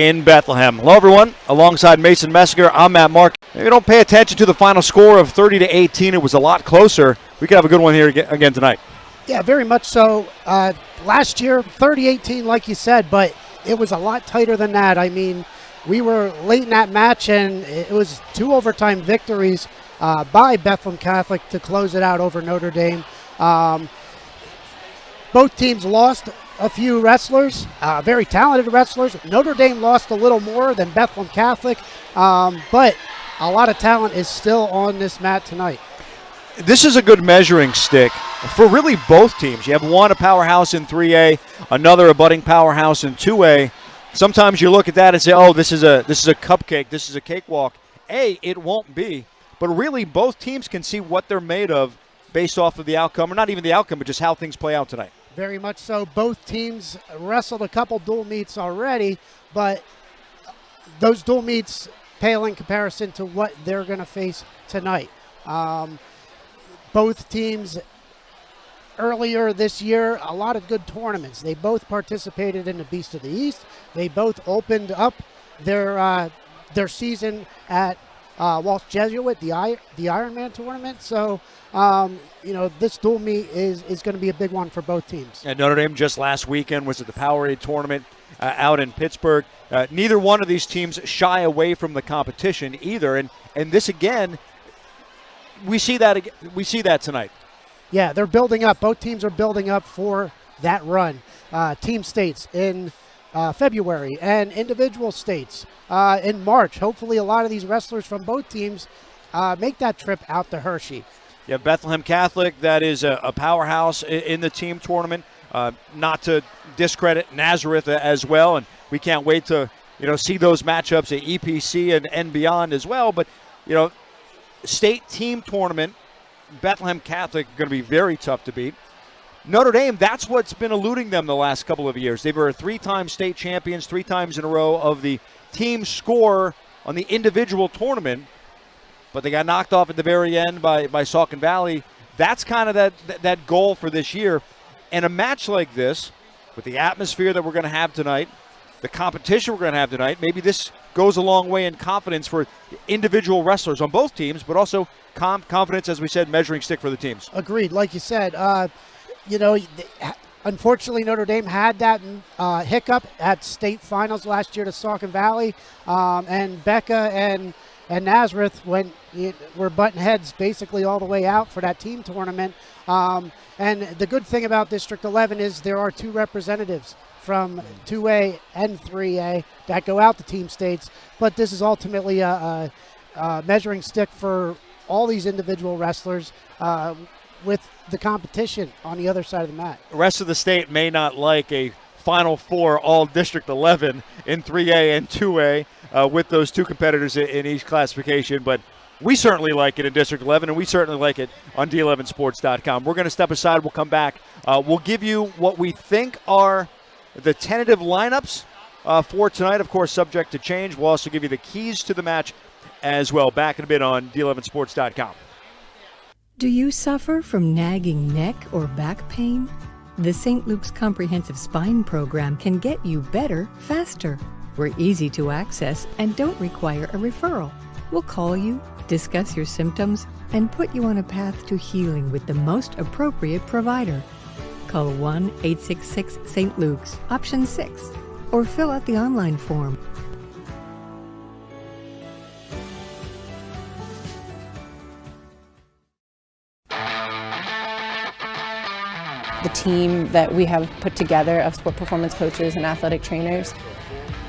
in Bethlehem. Hello, everyone. Alongside Mason Messinger, I'm Matt Mark. If you don't pay attention to the final score of 30-18, it was a lot closer. We could have a good one here again tonight. Yeah, very much so. Last year, 30-18, like you said, but it was a lot tighter than that. I mean, we were late in that match, and it was 2 overtime victories by Bethlehem Catholic to close it out over Notre Dame. Both teams lost a few wrestlers, very talented wrestlers. Notre Dame lost a little more than Bethlehem Catholic, but a lot of talent is still on this mat tonight. This is a good measuring stick for really both teams. You have one a powerhouse in 3A, another a budding powerhouse in 2A. Sometimes you look at that and say, oh, this is a cupcake, this is a cakewalk. It won't be. But really, both teams can see what they're made of based off of the outcome, or not even the outcome, but just how things play out tonight. Very much so. Both teams wrestled a couple dual meets already, but those dual meets pale in comparison to what they're going to face tonight. Both teams earlier this year, a lot of good tournaments. They both participated in the Beast of the East. They both opened up their season at Walsh Jesuit, the Ironman tournament. So, this dual meet is going to be a big one for both teams. And Notre Dame just last weekend was at the Powerade tournament out in Pittsburgh. Neither one of these teams shy away from the competition either. And this again, we see that tonight. Yeah, they're building up. Both teams are building up for that run. Team states in February and individual states in March. Hopefully a lot of these wrestlers from both teams make that trip out to Hershey. Yeah, Bethlehem Catholic, that is a powerhouse in the team tournament. Not to discredit Nazareth as well, and we can't wait to see those matchups at EPC and beyond as well. But state team tournament, Bethlehem Catholic going to be very tough to beat. Notre Dame, that's what's been eluding them the last couple of years. They were 3-time state champions, 3 times in a row of the team score on the individual tournament, but they got knocked off at the very end by Saucon Valley. That's kind of that goal for this year. And a match like this, with the atmosphere that we're going to have tonight, the competition we're going to have tonight, maybe this goes a long way in confidence for individual wrestlers on both teams, but also confidence, as we said, measuring stick for the teams. Agreed. Like you said, unfortunately, Notre Dame had that hiccup at state finals last year to Saucon Valley, and Becca and Nazareth were butting heads basically all the way out for that team tournament. And the good thing about District 11 is there are 2 representatives from 2A and 3A that go out to team states, but this is ultimately a measuring stick for all these individual wrestlers with the competition on the other side of the mat. The rest of the state may not like a Final Four all District 11 in 3A and 2A with those 2 competitors in each classification, but we certainly like it in District 11, and we certainly like it on D11sports.com. We're going to step aside. We'll come back. We'll give you what we think are the tentative lineups for tonight, of course, subject to change. We'll also give you the keys to the match as well. Back in a bit on D11sports.com. Do you suffer from nagging neck or back pain? The St. Luke's Comprehensive Spine Program can get you better faster. We're easy to access and don't require a referral. We'll call you, discuss your symptoms, and put you on a path to healing with the most appropriate provider. Call 1-866-ST. Luke's, option 6, or fill out the online form. The team that we have put together of sport performance coaches and athletic trainers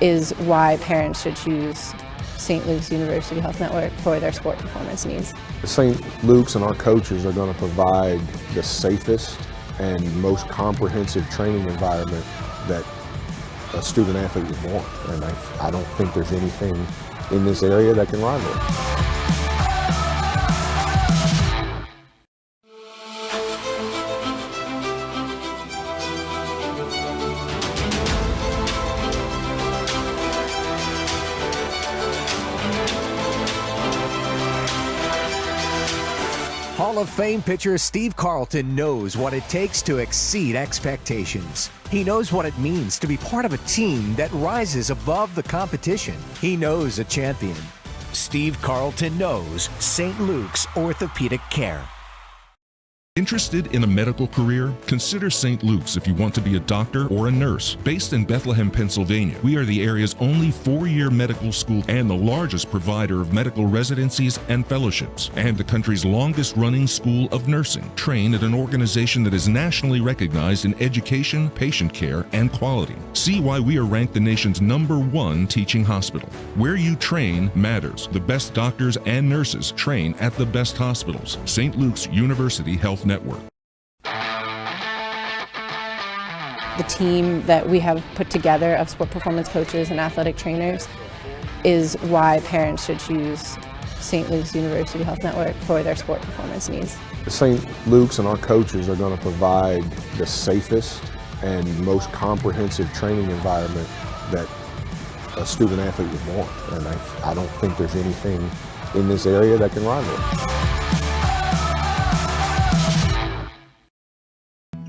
is why parents should choose St. Luke's University Health Network for their sport performance needs. St. Luke's and our coaches are going to provide the safest and most comprehensive training environment that a student athlete would want. And I don't think there's anything in this area that can rival it. Hall of Fame pitcher Steve Carlton knows what it takes to exceed expectations. He knows what it means to be part of a team that rises above the competition. He knows a champion. Steve Carlton knows St. Luke's Orthopedic Care. Interested in a medical career? Consider St. Luke's if you want to be a doctor or a nurse. Based in Bethlehem, Pennsylvania, we are the area's only 4-year medical school and the largest provider of medical residencies and fellowships, and the country's longest-running school of nursing, trained at an organization that is nationally recognized in education, patient care, and quality. See why we are ranked the nation's #1 teaching hospital. Where you train matters. The best doctors and nurses train at the best hospitals. St. Luke's University Health Network. The team that we have put together of sport performance coaches and athletic trainers is why parents should choose St. Luke's University Health Network for their sport performance needs. St. Luke's and our coaches are going to provide the safest and most comprehensive training environment that a student athlete would want. And I don't think there's anything in this area that can rival it.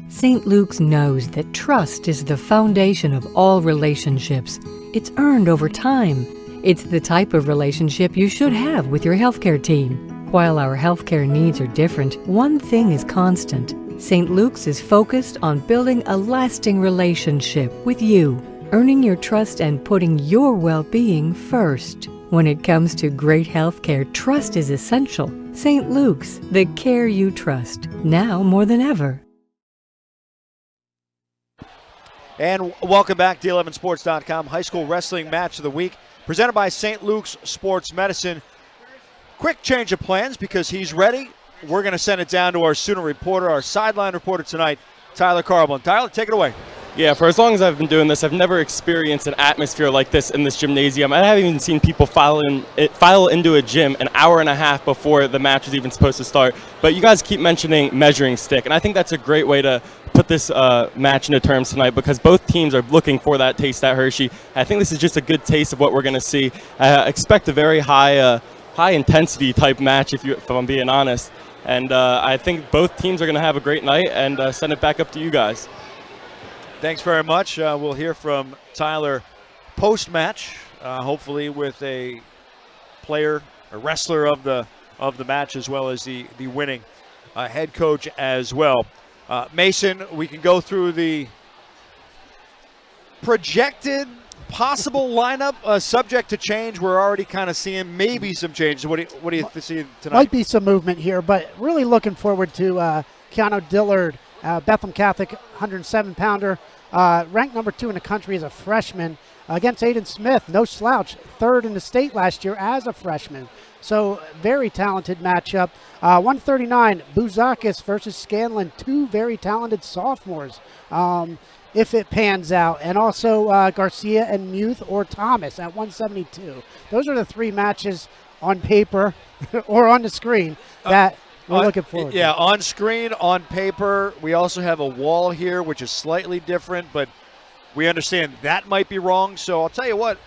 St. Luke's knows that trust is the foundation of all relationships. It's earned over time. It's the type of relationship you should have with your healthcare team. While our healthcare needs are different, one thing is constant. St. Luke's is focused on building a lasting relationship with you, earning your trust and putting your well-being first. When it comes to great healthcare, trust is essential. St. Luke's, the care you trust, now more than ever. And welcome back to D11Sports.com. High school wrestling match of the week presented by St. Luke's Sports Medicine. Quick change of plans because he's ready. We're going to send it down to our student reporter, our sideline reporter tonight, Tyler Carbone. Tyler, take it away. Yeah, for as long as I've been doing this, I've never experienced an atmosphere like this in this gymnasium. I haven't even seen people file into a gym an hour and a half before the match was even supposed to start. But you guys keep mentioning measuring stick, and I think that's a great way to put this match into terms tonight because both teams are looking for that taste at Hershey. I think this is just a good taste of what we're going to see. I expect a very high intensity type match, if I'm being honest. And I think both teams are going to have a great night and send it back up to you guys. Thanks very much. We'll hear from Tyler post-match, hopefully with a player, a wrestler of the match, as well as the winning head coach as well. Mason, we can go through the projected possible lineup, subject to change. We're already kind of seeing maybe some changes. What do you see tonight? Might be some movement here, but really looking forward to Keanu Dillard, Bethlehem Catholic 107-pounder, ranked number 2 in the country as a freshman, against Aiden Smith, no slouch, 3rd in the state last year as a freshman. So very talented matchup. 139, Bouzakis versus Scanlon, 2 very talented sophomores, if it pans out. And also Garcia and Muth or Thomas at 172. Those are the 3 matches on paper or on the screen that we're looking forward to. Yeah, on screen, on paper. We also have a wall here, which is slightly different, but we understand that might be wrong. So I'll tell you what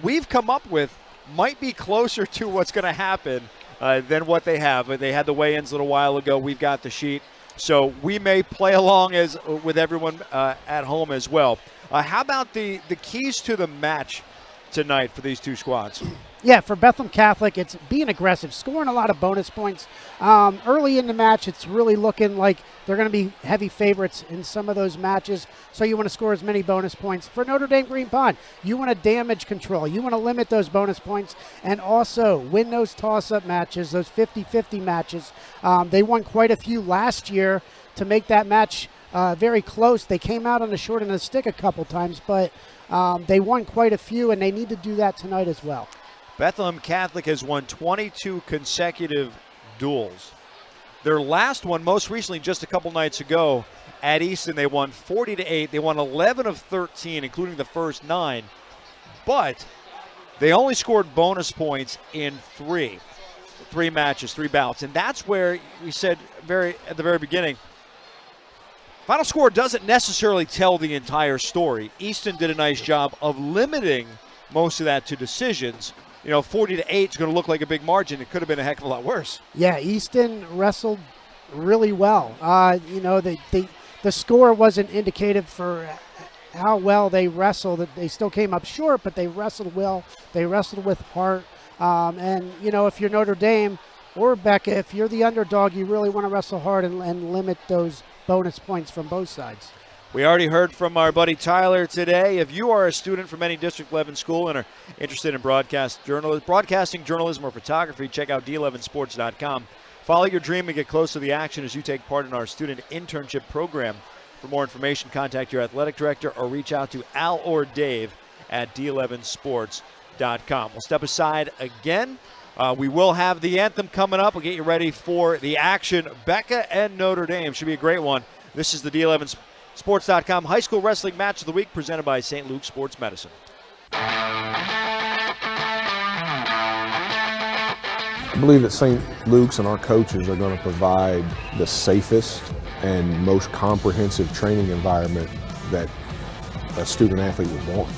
we've come up with might be closer to what's going to happen than what they have. They had the weigh-ins a little while ago. We've got the sheet. So we may play along with everyone at home as well. How about the keys to the match tonight for these two squads? Yeah, for Bethlehem Catholic, it's being aggressive, scoring a lot of bonus points. Early in the match, it's really looking like they're going to be heavy favorites in some of those matches, so you want to score as many bonus points. For Notre Dame Green Pond, you want to damage control. You want to limit those bonus points and also win those toss-up matches, those 50-50 matches. They won quite a few last year to make that match very close. They came out on the short end of the stick a couple times, but they won quite a few, and they need to do that tonight as well. Bethlehem Catholic has won 22 consecutive duels. Their last one, most recently just a couple nights ago at Easton, they won 40-8. They won 11 of 13, including the first 9. But they only scored bonus points in 3 matches, 3 bouts. And that's where we said at the very beginning, final score doesn't necessarily tell the entire story. Easton did a nice job of limiting most of that to decisions. 40-8 is going to look like a big margin. It could have been a heck of a lot worse. Yeah, Easton wrestled really well. The score wasn't indicative for how well they wrestled. They still came up short, but they wrestled well. They wrestled with heart. If you're Notre Dame or Becca, if you're the underdog, you really want to wrestle hard and limit those bonus points from both sides. We already heard from our buddy Tyler today. If you are a student from any District 11 school and are interested in broadcasting journalism, or photography, check out d11sports.com. Follow your dream and get close to the action as you take part in our student internship program. For more information, contact your athletic director or reach out to Al or Dave at d11sports.com. We'll step aside again. We will have the anthem coming up. We'll get you ready for the action. Becca and Notre Dame should be a great one. This is the d11sports.com High School Wrestling Match of the Week presented by St. Luke's Sports Medicine. I believe that St. Luke's and our coaches are going to provide the safest and most comprehensive training environment that a student athlete would want.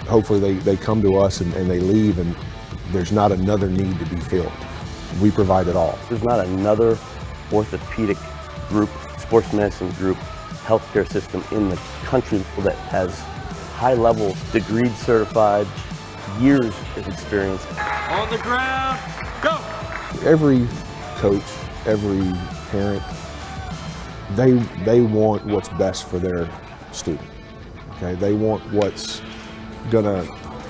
Hopefully they come to us and they leave and there's not another need to be filled. We provide it all. There's not another orthopedic group, sports medicine group, healthcare system in the country that has high-level, degreed certified, years of experience. On the ground, go! Every coach, every parent, they want what's best for their student. Okay, they want what's gonna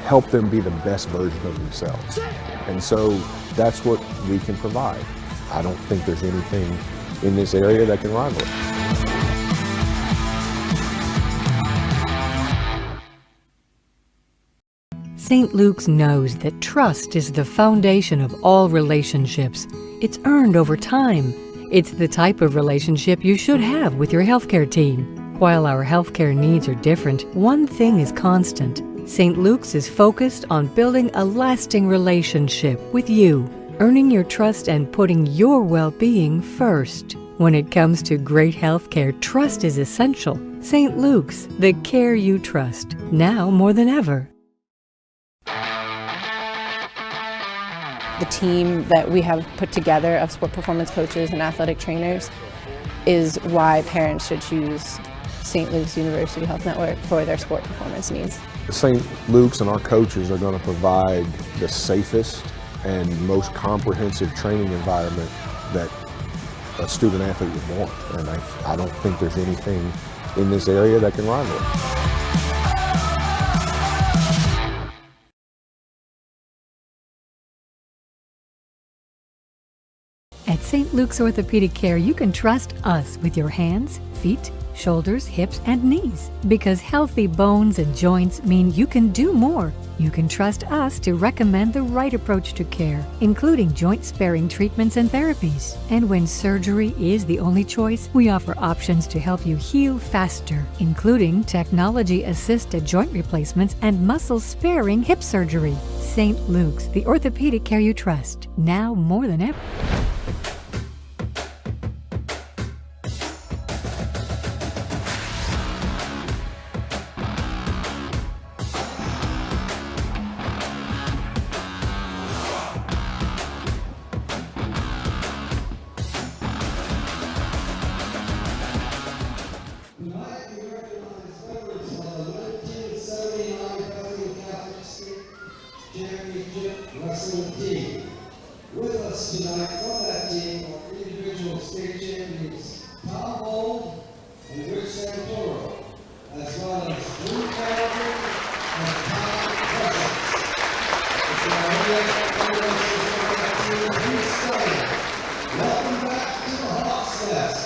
help them be the best version of themselves. And so that's what we can provide. I don't think there's anything in this area that can rival it. St. Luke's knows that trust is the foundation of all relationships. It's earned over time. It's the type of relationship you should have with your healthcare team. While our healthcare needs are different, one thing is constant. St. Luke's is focused on building a lasting relationship with you, earning your trust and putting your well-being first. When it comes to great healthcare, trust is essential. St. Luke's, the care you trust, now more than ever. The team that we have put together of sport performance coaches and athletic trainers is why parents should choose St. Luke's University Health Network for their sport performance needs. St. Luke's and our coaches are going to provide the safest and most comprehensive training environment that a student athlete would want. And I don't think there's anything in this area that can rival it. At St. Luke's Orthopedic Care, you can trust us with your hands, feet, shoulders, hips, and knees. Because healthy bones and joints mean you can do more. You can trust us to recommend the right approach to care, including joint-sparing treatments and therapies. And when surgery is the only choice, we offer options to help you heal faster, including technology-assisted joint replacements and muscle-sparing hip surgery. St. Luke's, the orthopedic care you trust, now more than ever. With us tonight from that team are individual state champions Tom Bold and Rich Santoro, as well as Drew Carlton and Tom Cousins. Welcome back to the Hawks Nest.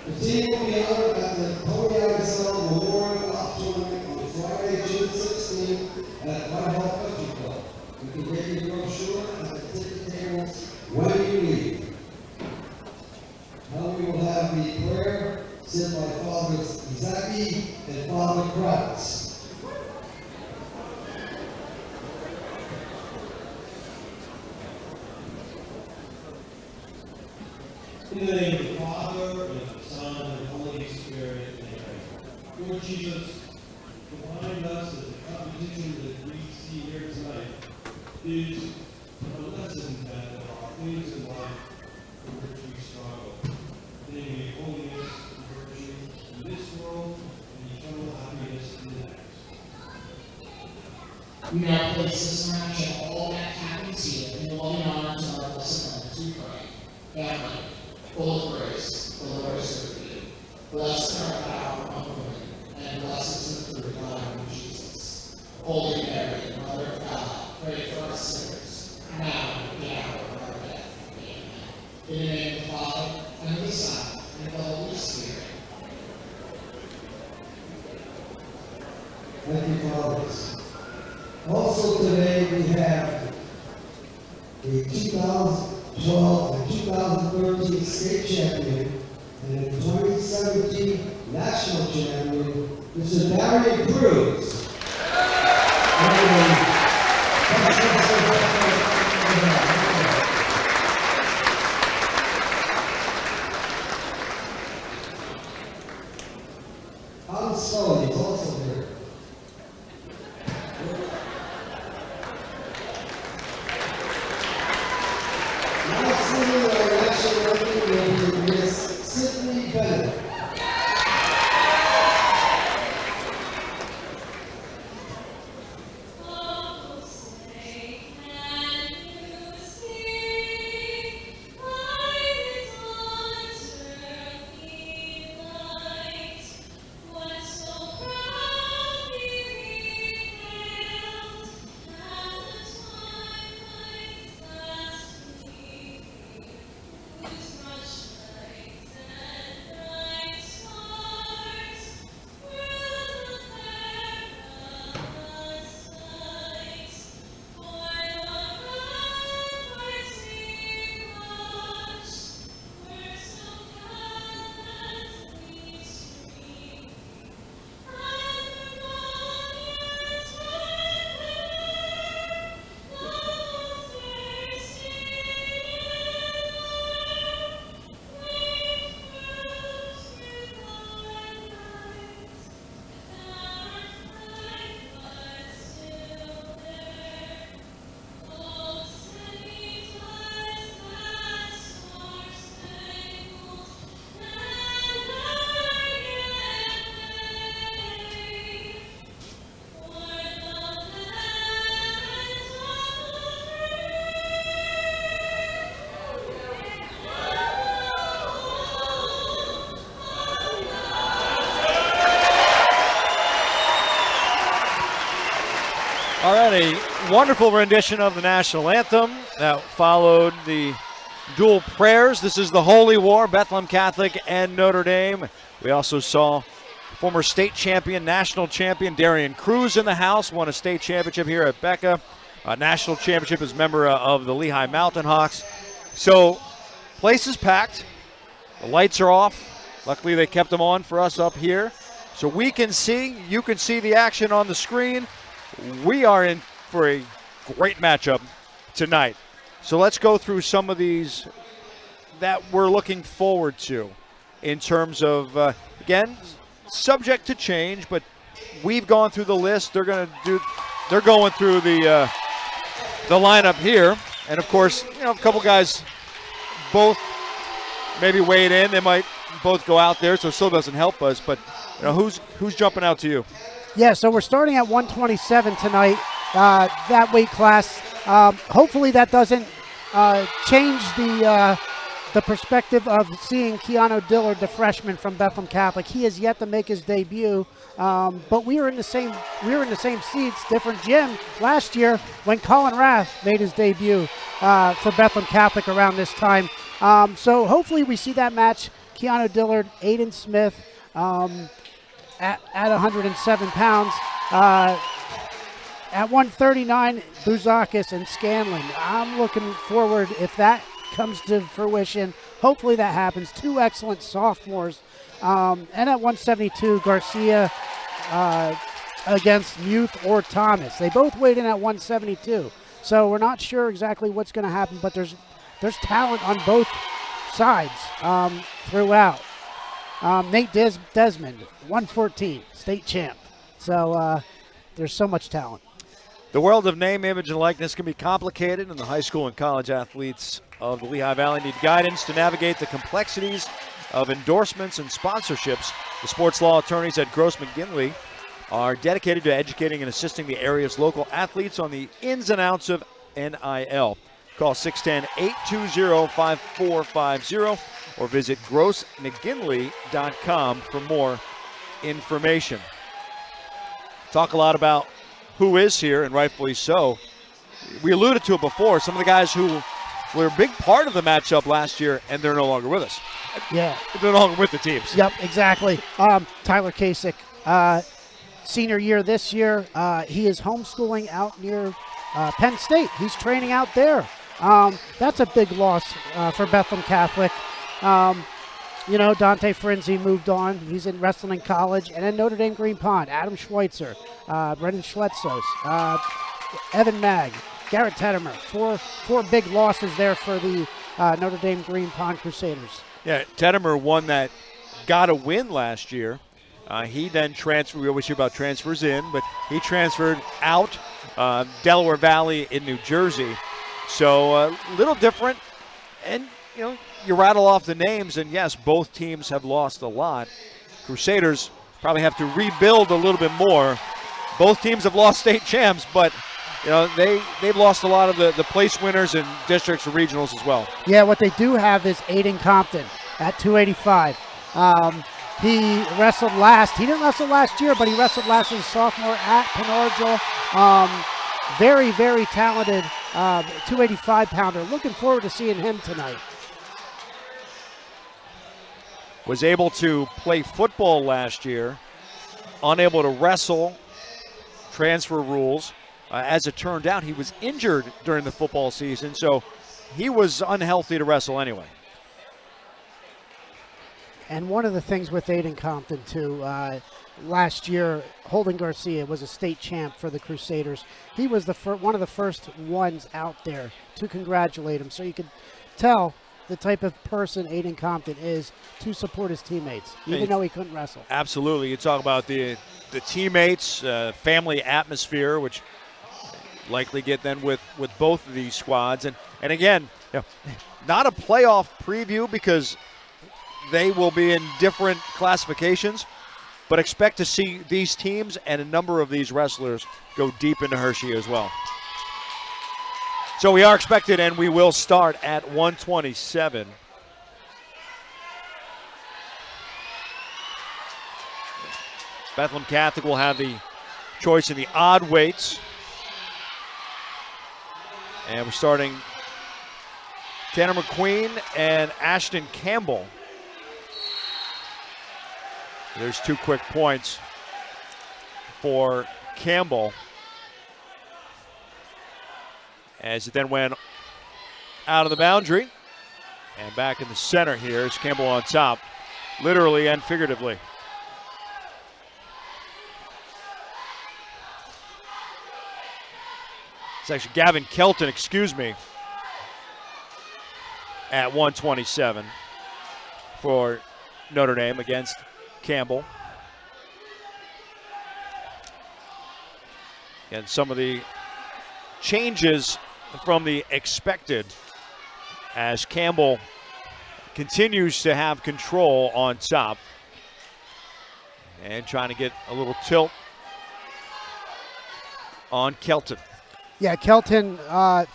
The team will be honored at the Pony Isle Memorial Golf Tournament on Friday, June 16th at Whitehall Country Club. You can get your brochure at the ticket tables when you leave. Now we will have the prayer said by Fathers Zaki and Father Kratz. In the name of the Father, and of the Son, and of the Holy Spirit, amen. Lord Jesus, remind us of the competition that we see is a lesson that there are things in life for which we struggle, namely holiness and virtue in this world and eternal happiness in the next. We now place this match and all that happens here in loving honor to our blessed mothers, we pray. Family, full of grace, the Lord is with you. Blessed art thou among women, and blessed is the fruit of thy womb, Jesus. Holy Mary, Mother of God, pray for us sinners, now and at the hour of our death. Amen. In the name of the Father, and of the Son, and of the Holy Spirit. Thank you, fathers. Also today we have the 2012 and 2013 state champion and the 2017 national champion, Mr. Darian Cruz. Hans Stone is also here. Now singing our national anthem will be Miss Sydney Bennett. All right, a wonderful rendition of the national anthem that followed the dual prayers. This is the Holy War, Bethlehem Catholic and Notre Dame. We also saw former state champion, national champion Darian Cruz in the house, won a state championship here at Becca, a national championship as member of the Lehigh Mountain Hawks. So, place is packed. The lights are off. Luckily, they kept them on for us up here. So we can see, you can see the action on the screen. We are in for a great matchup tonight. So let's go through some of these that we're looking forward to in terms of, again, subject to change, but we've gone through the list. They're going through the lineup here. And of course, a couple guys both maybe weighed in. They might both go out there, so it still doesn't help us. But who's jumping out to you? Yeah, so we're starting at 127 tonight, that weight class. Hopefully that doesn't change the perspective of seeing Keanu Dillard, the freshman from Bethlehem Catholic. He has yet to make his debut, but we were in the same seats, different gym last year when Colin Rath made his debut for Bethlehem Catholic around this time. So hopefully we see that match. Keanu Dillard, Aiden Smith. At 107 pounds. At 139, Bouzakis and Scanlon. I'm looking forward, if that comes to fruition, hopefully that happens. Two excellent sophomores. And at 172, Garcia against Muth or Thomas. They both weighed in at 172. So we're not sure exactly what's going to happen, but there's talent on both sides throughout. Nate Desmond, 114, state champ. So there's so much talent. The world of name, image, and likeness can be complicated, and the high school and college athletes of the Lehigh Valley need guidance to navigate the complexities of endorsements and sponsorships. The sports law attorneys at Gross McGinley are dedicated to educating and assisting the area's local athletes on the ins and outs of NIL. Call 610-820-5450 or visit grossmcginley.com for more information. Talk a lot about who is here, and rightfully so. We alluded to it before. Some of the guys who were a big part of the matchup last year, and they're no longer with us. Yeah. They're no longer with the teams. Yep, exactly. Tyler Kasich, senior year this year. He is homeschooling out near Penn State. He's training out there. That's a big loss for Bethlehem Catholic. Dante Frenzy moved on. He's in wrestling college. And then Notre Dame Green Pond, Adam Schweitzer, Brendan Schletzos, Evan Mag, Garrett Teddemer. Four big losses there for the Notre Dame Green Pond Crusaders. Yeah, Teddemer won that got a win last year. He then transferred. We always hear about transfers in, but he transferred out Delaware Valley in New Jersey. So a little different. And, you rattle off the names, and yes, both teams have lost a lot. Crusaders probably have to rebuild a little bit more. Both teams have lost state champs, but they've lost a lot of the place winners in districts and regionals as well. Yeah, what they do have is Aiden Compton at 285. He wrestled last. He didn't wrestle last year, but he wrestled last as a sophomore at Penargil. Very, very talented 285-pounder. Looking forward to seeing him tonight. Was able to play football last year, unable to wrestle, transfer rules. As it turned out, he was injured during the football season, so he was unhealthy to wrestle anyway. And one of the things with Aiden Compton, too, last year, Holden Garcia was a state champ for the Crusaders. He was one of the first ones out there to congratulate him, so you could tell the type of person Aiden Compton is to support his teammates, even though he couldn't wrestle. Absolutely. You talk about the teammates, family atmosphere, which likely get then with both of these squads. And again, not a playoff preview because they will be in different classifications, but expect to see these teams and a number of these wrestlers go deep into Hershey as well. So we are expected, and we will start at 127. Bethlehem Catholic will have the choice in the odd weights. And we're starting Tanner McQueen and Ashton Campbell. There's 2 quick points for Campbell, as it then went out of the boundary. And back in the center here is Campbell on top, literally and figuratively. It's actually Gavin Kelton, at 127 for Notre Dame against Campbell. And some of the changes from the expected as Campbell continues to have control on top and trying to get a little tilt on Kelton. Yeah, Kelton,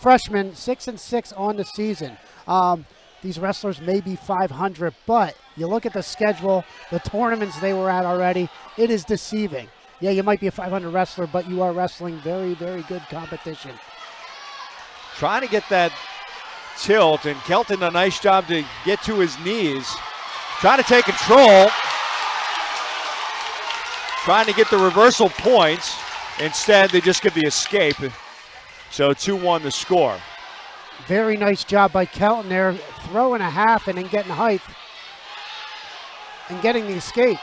freshman, 6-6 on the season. These wrestlers may be 500, but you look at the schedule, the tournaments they were at already, it is deceiving. Yeah, you might be a 500 wrestler, but you are wrestling very, very good competition. Trying to get that tilt, and Kelton a nice job to get to his knees. Trying to take control. Trying to get the reversal points. Instead, they just get the escape. So 2-1 the score. Very nice job by Kelton there, throwing a half and then getting height and getting the escape.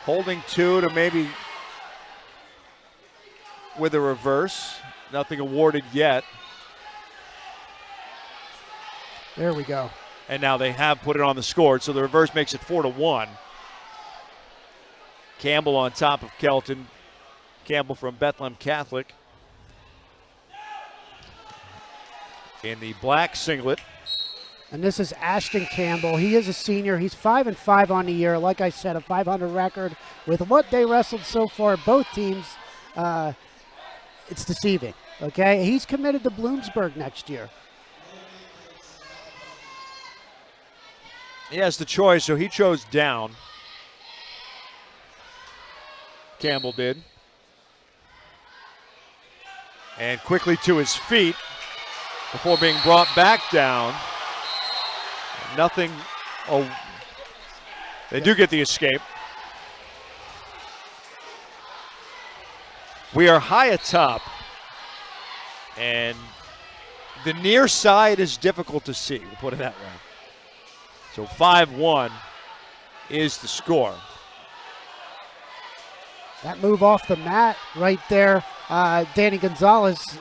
Holding 2 to maybe with a reverse. Nothing awarded yet. There we go. And now they have put it on the score, so the reverse makes it 4-1. Campbell on top of Kelton. Campbell from Bethlehem Catholic in the black singlet. And this is Ashton Campbell. He is a senior. He's 5-5 on the year. Like I said, a 500 record. With what they wrestled so far, both teams, it's deceiving. Okay, he's committed to Bloomsburg next year. He has the choice, so he chose down. Campbell did. And quickly to his feet before being brought back down. Nothing. Oh, they do get the escape. We are high atop, and the near side is difficult to see, we'll put it that way. So 5-1 is the score. That move off the mat right there, Danny Gonzalez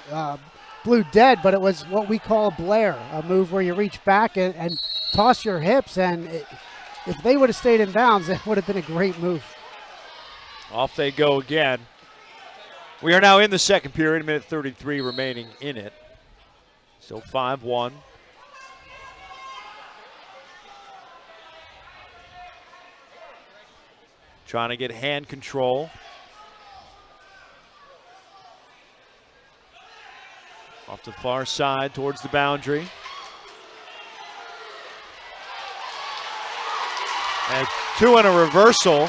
blew dead, but it was what we call a Blair, a move where you reach back and toss your hips, and if they would have stayed in bounds, it would have been a great move. Off they go again. We are now in the second period, minute 33 remaining in it. So 5-1. Trying to get hand control. Off to the far side towards the boundary. And 2 and a reversal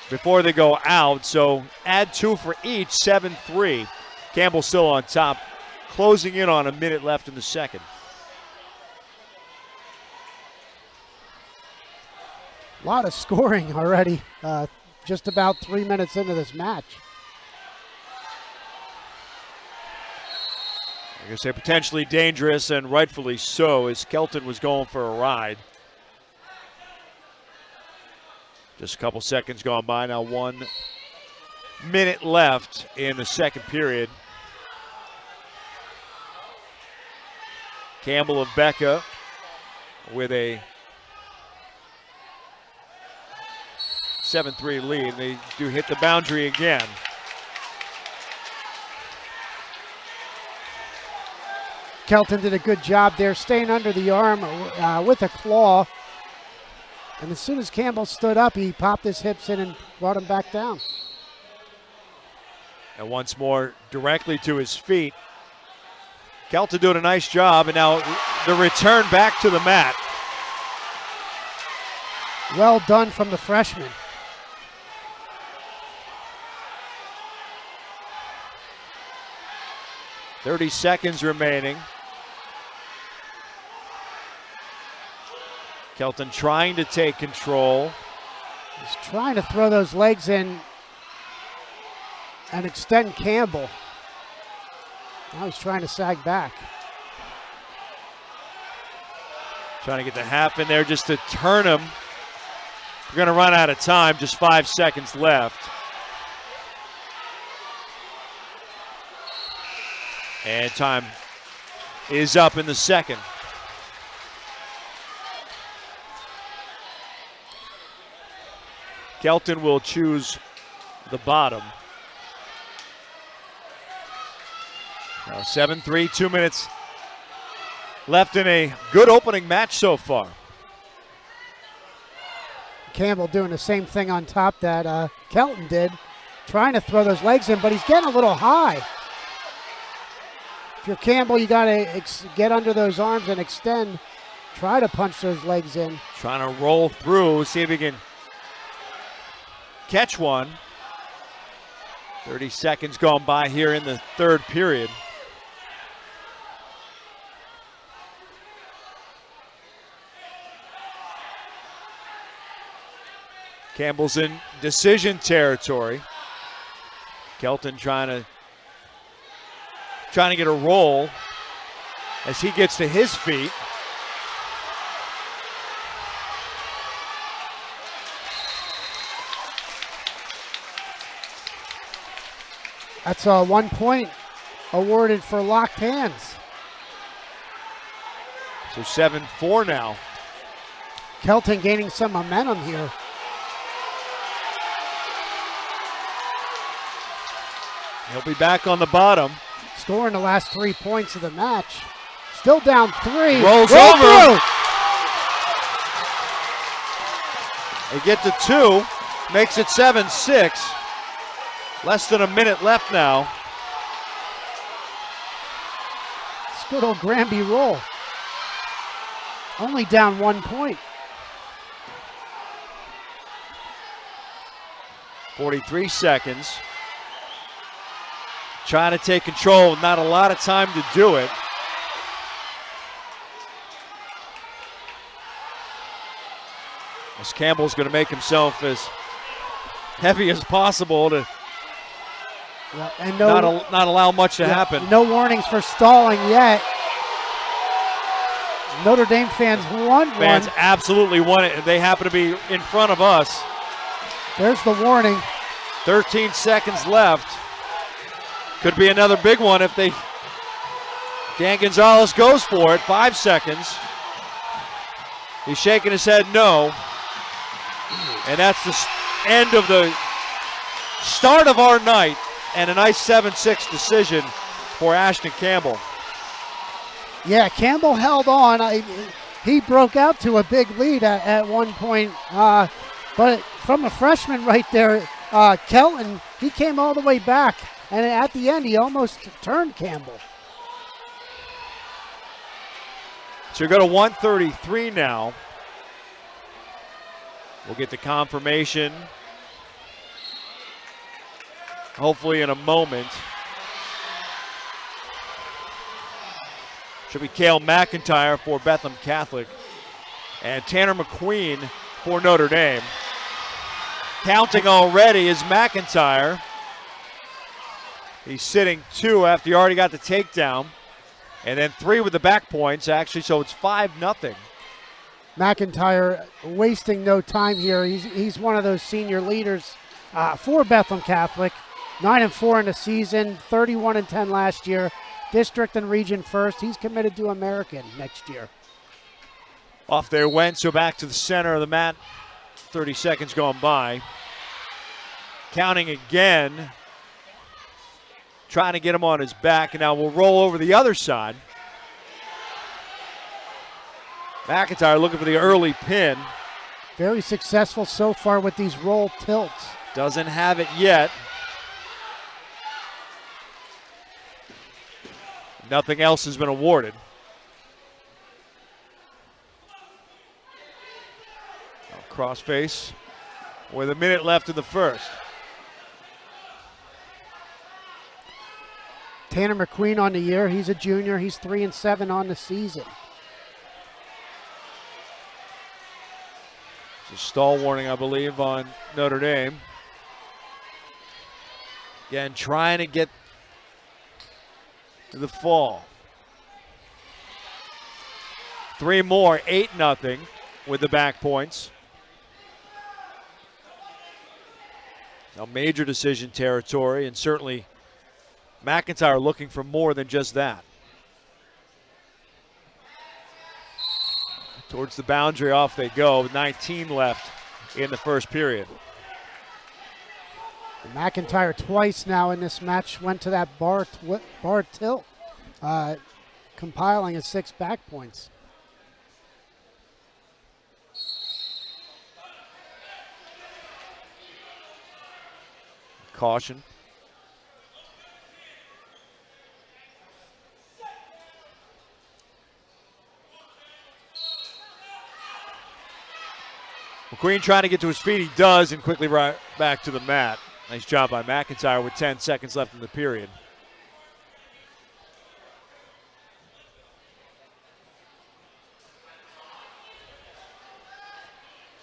before they go out. So add 2 for each, 7-3. Campbell still on top, closing in on a minute left in the second. A lot of scoring already, just about 3 minutes into this match. Like I say, potentially dangerous, and rightfully so, as Kelton was going for a ride. Just a couple seconds gone by, now 1 minute left in the second period. Campbell of Becca with a 7-3 lead. They do hit the boundary again. Kelton did a good job there, staying under the arm with a claw. And as soon as Campbell stood up, he popped his hips in and brought him back down. And once more, directly to his feet. Kelton doing a nice job, and now the return back to the mat. Well done from the freshman. .30 seconds remaining. Kelton trying to take control. He's trying to throw those legs in and extend Campbell. Now he's trying to sag back. Trying to get the half in there just to turn him. We're going to run out of time, just 5 seconds left. And time is up in the second. Kelton will choose the bottom. Now 7-3, 2 minutes left in a good opening match so far. Campbell doing the same thing on top that Kelton did, trying to throw those legs in, but he's getting a little high. If you're Campbell, you got to get under those arms and extend. Try to punch those legs in. Trying to roll through, see if he can catch one. 30 seconds gone by here in the third period. Campbell's in decision territory. Kelton trying to get a roll as he gets to his feet. That's a 1 point awarded for locked hands. So 7-4 now. Kelton gaining some momentum here. He'll be back on the bottom. Scoring the last 3 points of the match. Still down 3. Rolls Roll over. through. They get to 2. Makes it 7-6. Less than a minute left now. It's good old Granby roll. Only down 1 point. 43 seconds. Trying to take control, not a lot of time to do it. As Campbell's going to make himself as heavy as possible to And not allow much to happen. No warnings for stalling yet. Notre Dame fans won Fans one. absolutely won it. They happen to be in front of us. There's the warning. 13 seconds left. Could be another big one if Dan Gonzalez goes for it. 5 seconds. He's shaking his head no. And that's the end of the start of our night, and a nice 7-6 decision for Ashton Campbell. Yeah, Campbell held on. He broke out to a big lead at one point. But from a freshman right there, Kelton, he came all the way back. And at the end, he almost turned Campbell. So you go to 133 now. We'll get the confirmation hopefully in a moment. Should be Cale McIntyre for Bethlehem Catholic and Tanner McQueen for Notre Dame. Counting already is McIntyre. He's sitting 2 after he already got the takedown. And then 3 with the back points, actually, so it's 5-0. McIntyre wasting no time here. He's one of those senior leaders for Bethlehem Catholic. 9-4 in the season, 31-10 last year. District and region first. He's committed to American next year. Off they went, so back to the center of the mat. 30 seconds going by. Counting again. Trying to get him on his back, and now we'll roll over the other side. McIntyre looking for the early pin. Very successful so far with these roll tilts. Doesn't have it yet. Nothing else has been awarded. Crossface with a minute left in the first. Tanner McQueen on the year. He's a junior. He's 3-7 on the season. It's a stall warning, I believe, on Notre Dame. Again, trying to get to the fall. 3 more, 8-0 with the back points. Now major decision territory, and certainly McIntyre looking for more than just that. Towards the boundary, off they go. 19 left in the first period. McIntyre twice now in this match went to that bar tilt, compiling his 6 back points. Caution. McQueen trying to get to his feet. He does, and quickly right back to the mat. Nice job by McIntyre with 10 seconds left in the period.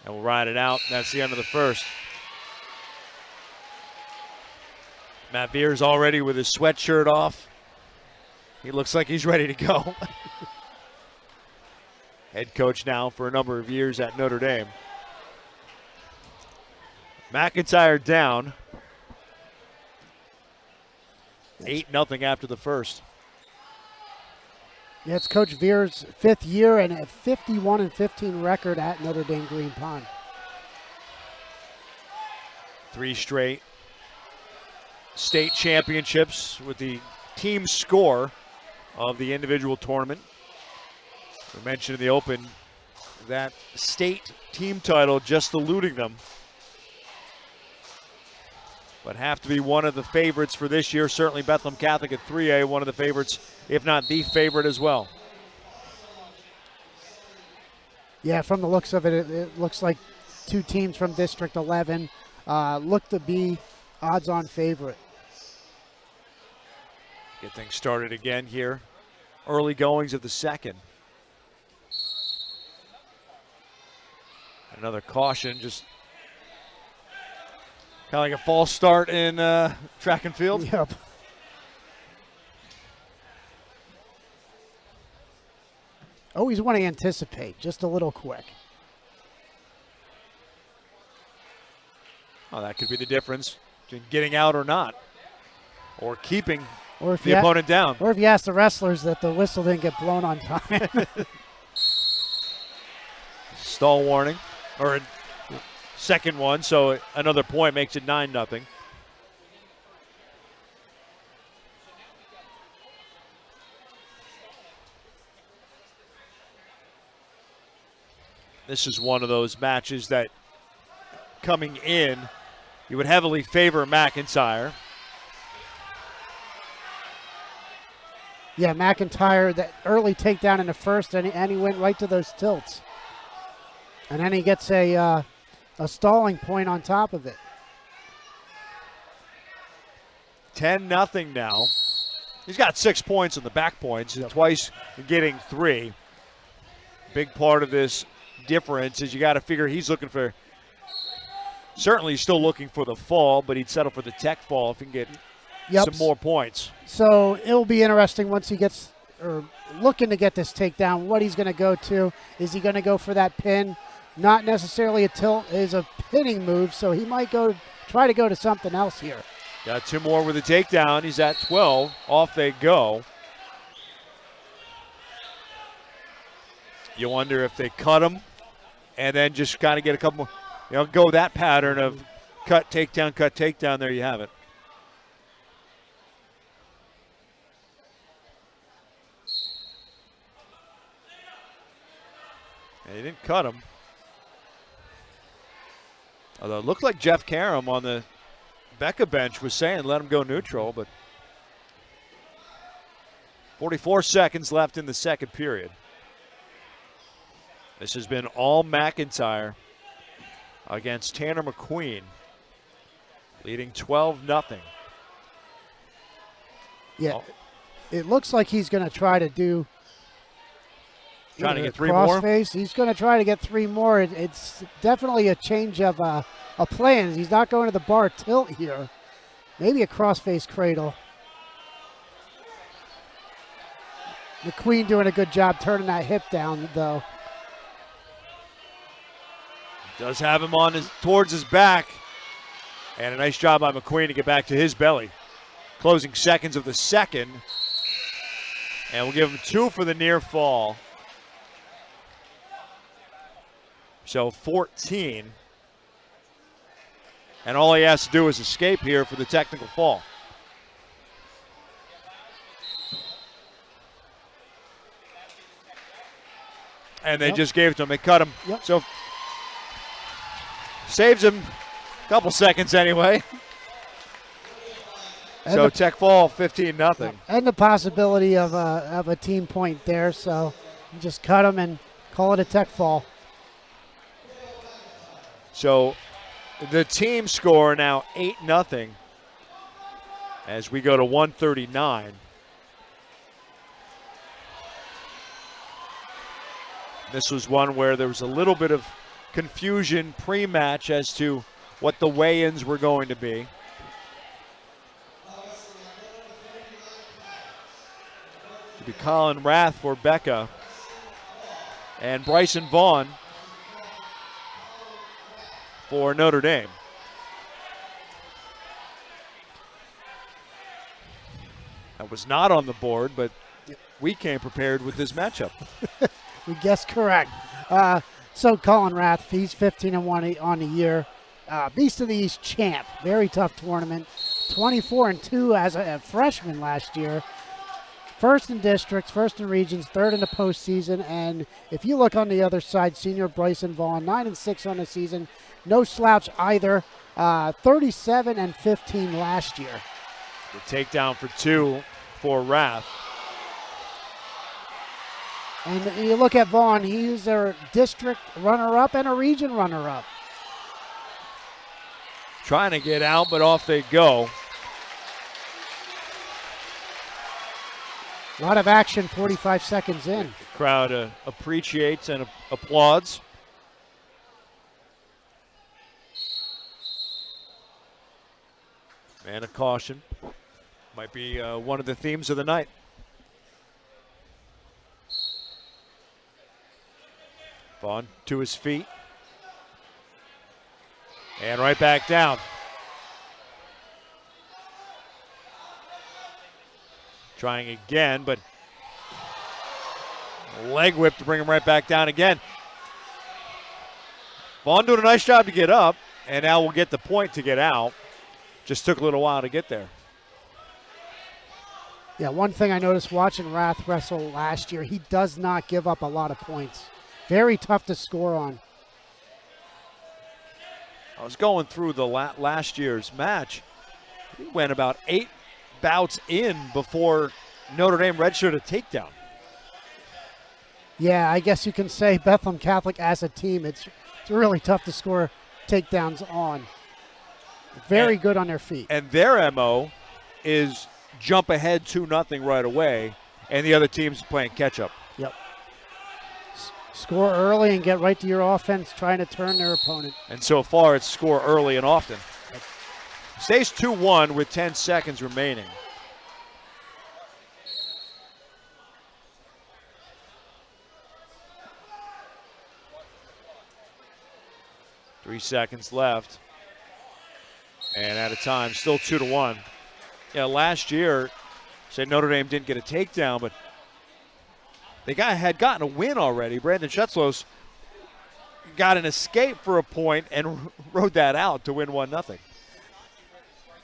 And we'll ride it out. That's the end of the first. Matt Beers already with his sweatshirt off. He looks like he's ready to go. Head coach now for a number of years at Notre Dame. McIntyre down. 8-0 after the first. Yeah, it's Coach Veer's 5th year and a 51-15 record at Notre Dame Green Pond. 3 straight. state championships with the team score of the individual tournament. We mentioned in the open that state team title just eluding them, but have to be one of the favorites for this year. Certainly Bethlehem Catholic at 3A, one of the favorites, if not the favorite as well. Yeah, from the looks of it, it looks like two teams from District 11 look to be odds-on favorite. Get things started again here. Early goings of the second. Another caution, just kind of like a false start in track and field. Yep. Always want to anticipate, just a little quick. Oh, that could be the difference between getting out or not, or keeping Or if the opponent down. Or if you ask the wrestlers that the whistle didn't get blown on time. Stall warning, or a second one, so another point makes it 9-0. This is one of those matches that coming in, you would heavily favor McIntyre. Yeah, McIntyre, that early takedown in the first, and he went right to those tilts. And then he gets a stalling point on top of it. 10-0 now. He's got 6 points on the back points, and twice getting 3. Big part of this difference is you got to figure he's looking for, certainly he's still looking for the fall, but he'd settle for the tech fall if he can get some more points. So it'll be interesting once he gets, or looking to get this takedown, what he's going to go to. Is he going to go for that pin? Not necessarily a tilt, is a pinning move, so he might try to go to something else here. Got 2 more with a takedown. He's at 12. Off they go. You wonder if they cut him and then just kind of get a couple more, go that pattern of cut, takedown. There you have it. And he didn't cut him. Although it looked like Jeff Karam on the Becca bench was saying let him go neutral, but 44 seconds left in the second period. This has been all McIntyre against Tanner McQueen, leading 12-0. Yeah, it looks like he's going to try to do trying to get 3 more. Crossface. He's going to try to get 3 more. It's definitely a change of a plan. He's not going to the bar tilt here. Maybe a crossface cradle. McQueen doing a good job turning that hip down, though. Does have him on towards his back. And a nice job by McQueen to get back to his belly. Closing seconds of the second. And we'll give him 2 for the near fall. So 14. And all he has to do is escape here for the technical fall. And they just gave it to him. They cut him. Yep. So saves him a couple seconds anyway. And so tech fall 15-0. And the possibility of a team point there. So you just cut him and call it a tech fall. So the team score now 8-0 as we go to 139. This was one where there was a little bit of confusion pre-match as to what the weigh-ins were going to be. It'll be Colin Rath for Becca and Bryson Vaughn for Notre Dame. That was not on the board, but we came prepared with this matchup. We guessed correct. So Colin Rath, he's 15-1 on the year. Beast of the East champ. Very tough tournament. 24-2 as a freshman last year. First in districts, first in regions, third in the postseason. And if you look on the other side, senior Bryson Vaughn, 9-6 on the season. No slouch either. 37-15 last year. The takedown for 2 for Rath. And you look at Vaughn, he's a district runner-up and a region runner-up. Trying to get out, but off they go. A lot of action 45 seconds in. The crowd appreciates and applauds. And a caution. Might be one of the themes of the night. Vaughn to his feet. And right back down. Trying again, but leg whip to bring him right back down again. Vaughn doing a nice job to get up, and now we'll get the point to get out. Just took a little while to get there. Yeah, one thing I noticed watching Rath wrestle last year, he does not give up a lot of points. Very tough to score on. I was going through the last year's match. He went about 8 bouts in before Notre Dame redshirted a takedown. Yeah, I guess you can say Bethlehem Catholic as a team, it's really tough to score takedowns on. Very good on their feet. And their MO is jump ahead 2-0 right away, and the other team's playing catch-up. Yep. Score early and get right to your offense, trying to turn their opponent. And so far, it's score early and often. Stays 2-1 with 10 seconds remaining. Three seconds left. And out of time, still 2-1. Yeah, last year, say Notre Dame didn't get a takedown, but they had gotten a win already. Brandon Schutzlos got an escape for a point and rode that out to win 1-0.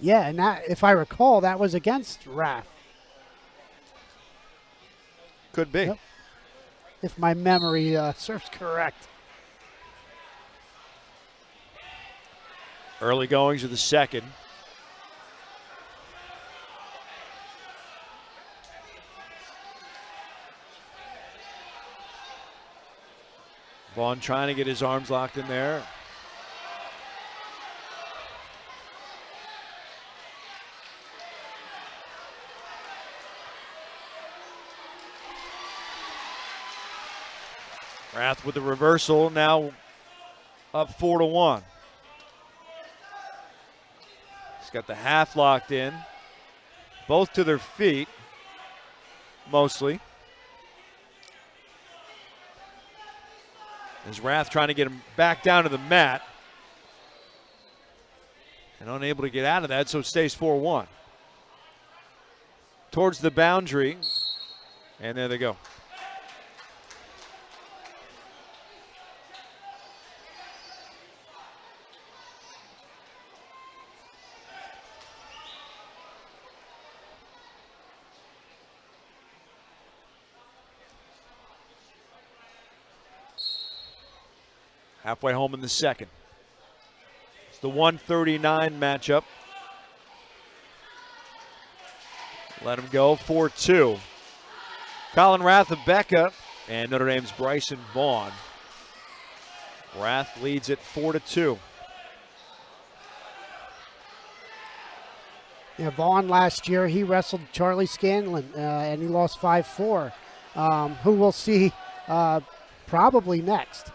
Yeah, and that, if I recall, that was against Rath. Could be. Yep. If my memory serves correct. Early goings of the second. Vaughn trying to get his arms locked in there. Rath with the reversal, now up 4-1. He's got the half locked in. Both to their feet, mostly. As Rath trying to get him back down to the mat. And unable to get out of that, so it stays 4-1. Towards the boundary. And there they go. Halfway home in the second. It's the 139 matchup. Let him go, 4-2. Colin Rath of Becca and Notre Dame's Bryson Vaughn. Rath leads it 4-2. Yeah, Vaughn last year, he wrestled Charlie Scanlon and he lost 5-4. Who we'll see probably next.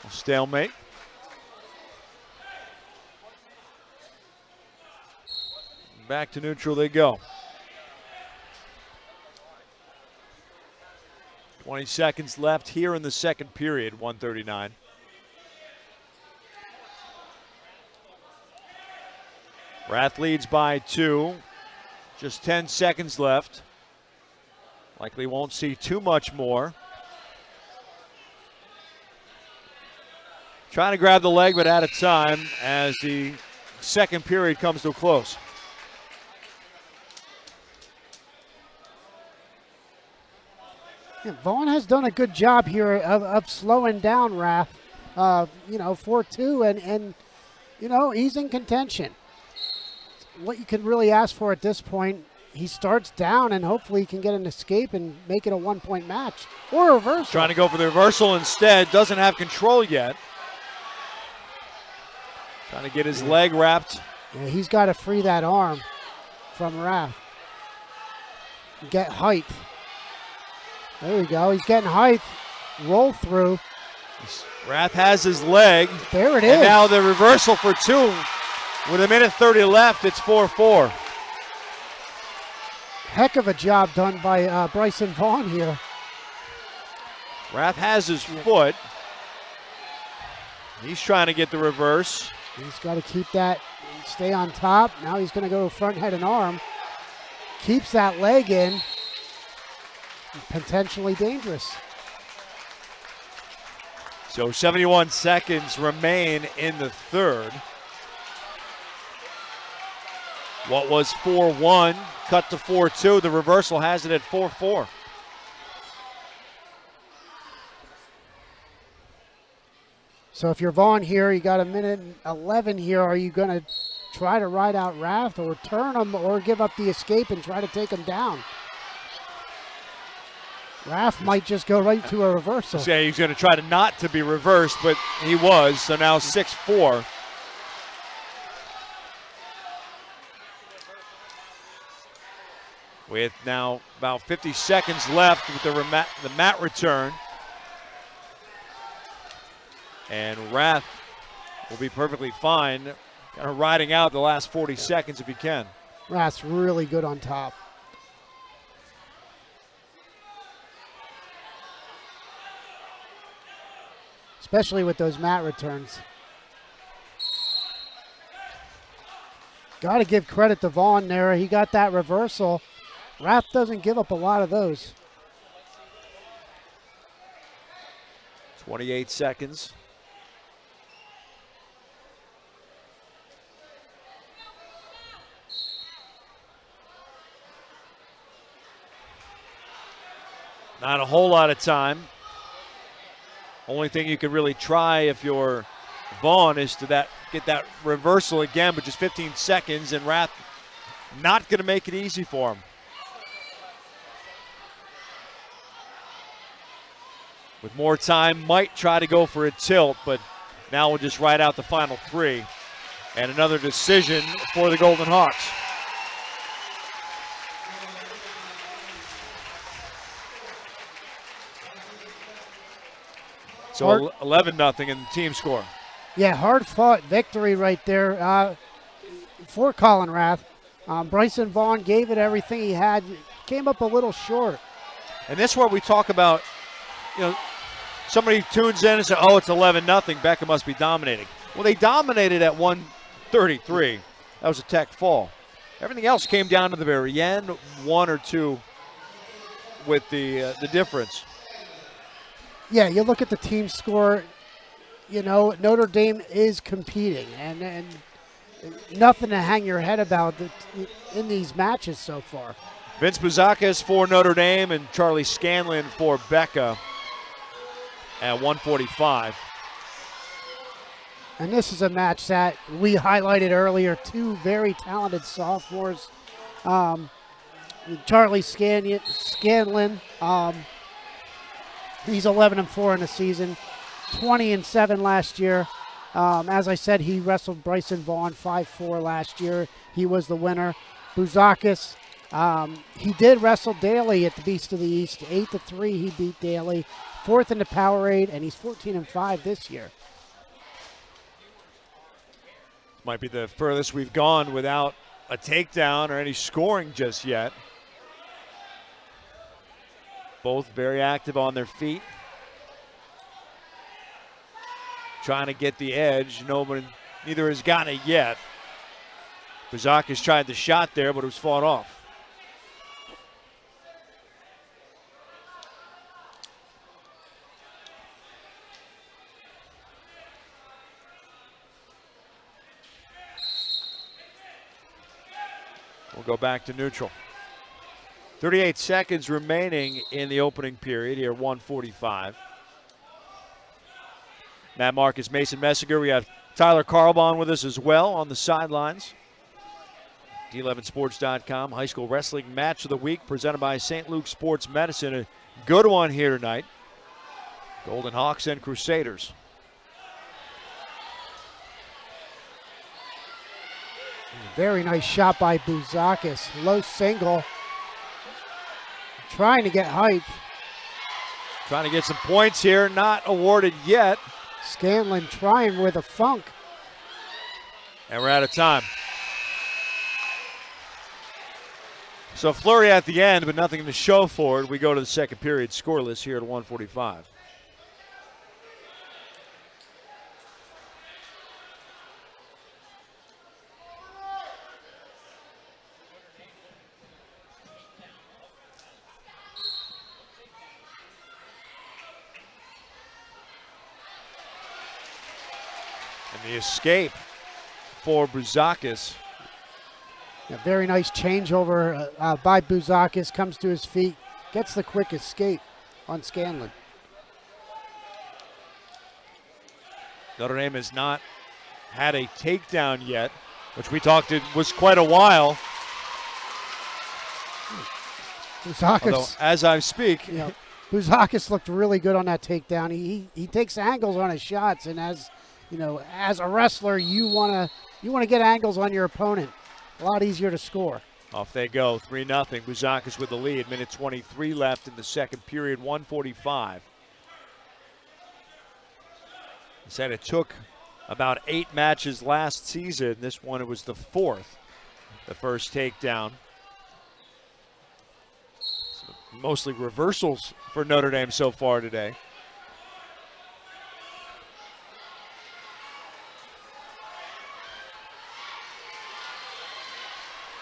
Stalemate. Back to neutral they go. 20 seconds left here in the second period, 139. Rath leads by 2. Just 10 seconds left. Likely won't see too much more. Trying to grab the leg, but out of time as the second period comes to a close. Yeah, Vaughn has done a good job here of slowing down Raph. 4-2, and he's in contention. What you could really ask for at this point, he starts down and hopefully he can get an escape and make it a 1-point match or a reversal. Trying to go for the reversal instead, doesn't have control yet. Trying to get his leg wrapped. Yeah, he's got to free that arm from Raph. Get height. There we go. He's getting height. Roll through. Raph has his leg. There it is. And now the reversal for 2. With a minute 30 left, it's 4-4. Heck of a job done by Bryson Vaughn here. Raph has his foot. He's trying to get the reverse. He's got to keep that and stay on top. Now he's going to go front head and arm. Keeps that leg in. Potentially dangerous. So 71 seconds remain in the third. What was 4-1 cut to 4-2. The reversal has it at 4-4. So if you're Vaughn here, you got a minute and 11 here. Are you going to try to ride out Raph or turn him or give up the escape and try to take him down? Raph might just go right to a reversal. Yeah, he's going to try to not to be reversed, but he was. So now 6-4. With now about 50 seconds left with the mat return. And Raph will be perfectly fine, kind of riding out the last 40 seconds if he can. Raph's really good on top. Especially with those mat returns. Got to give credit to Vaughn there. He got that reversal. Raph doesn't give up a lot of those. 28 seconds. Not a whole lot of time. Only thing you can really try if you're Vaughn is to get that reversal again, but just 15 seconds, and Raph not going to make it easy for him. With more time, might try to go for a tilt, but now we'll just ride out the final 3. And another decision for the Golden Hawks. So 11-0 in the team score. Yeah, hard-fought victory right there for Colin Raph. Bryson Vaughn gave it everything he had. Came up a little short. And this is where we talk about, somebody tunes in and says, oh, it's 11-0. Becca must be dominating. Well, they dominated at 133. That was a tech fall. Everything else came down to the very end, 1 or 2 with the difference. Yeah, you look at the team score, Notre Dame is competing, and nothing to hang your head about in these matches so far. Vince Bouzakis for Notre Dame and Charlie Scanlon for Becca at 145. And this is a match that we highlighted earlier. 2 very talented sophomores. Charlie Scanlon, he's 11-4 in the season, 20-7 last year. As I said, he wrestled Bryson Vaughn 5-4 last year. He was the winner. Bouzakis, he did wrestle Daly at the Beast of the East. 8-3 he beat Daly. 4th in the Powerade, and he's 14-5 this year. Might be the furthest we've gone without a takedown or any scoring just yet. Both very active on their feet. Trying to get the edge. Neither has gotten it yet. Bouzakis tried the shot there, but it was fought off. go back to neutral. 38 seconds remaining in the opening period here, 1:45. Matt Marcus, Mason Messinger. We have Tyler Carlbon with us as well on the sidelines. D11sports.com, high school wrestling match of the week presented by St. Luke Sports Medicine. A good one here tonight. Golden Hawks and Crusaders. Very nice shot by Bouzakis. Low single. Trying to get height. Trying to get some points here. Not awarded yet. Scanlon trying with a funk. And we're out of time. So flurry at the end, but nothing to show for it. We go to the second period scoreless here at 1:45. And the escape for Bouzakis. A very nice changeover by Bouzakis. Comes to his feet. Gets the quick escape on Scanlon. Notre Dame has not had a takedown yet, which we talked it was quite a while. Bouzakis, although, as I speak, Bouzakis looked really good on that takedown. He takes angles on his shots, and as you know, as a wrestler, you wanna get angles on your opponent. A lot easier to score. Off they go, 3-0. Bouzakis with the lead. Minute 23 left in the second period, 1:45. He said it took about 8 matches last season. This one, it was the 4th. The first takedown. So mostly reversals for Notre Dame so far today.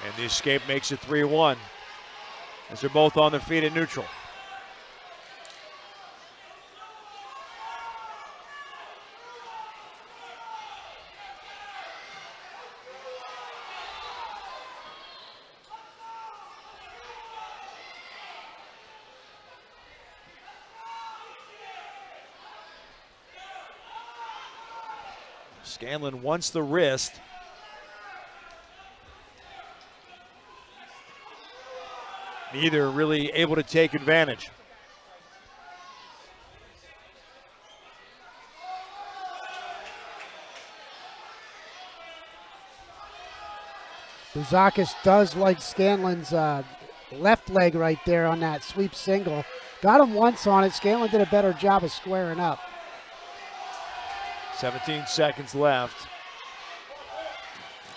And the escape makes it 3-1 as they're both on their feet at neutral. Scanlon wants the wrist. Neither really able to take advantage. Bouzakis does like Scanlon's left leg right there on that sweep single. Got him once on it. Scanlon did a better job of squaring up. 17 seconds left.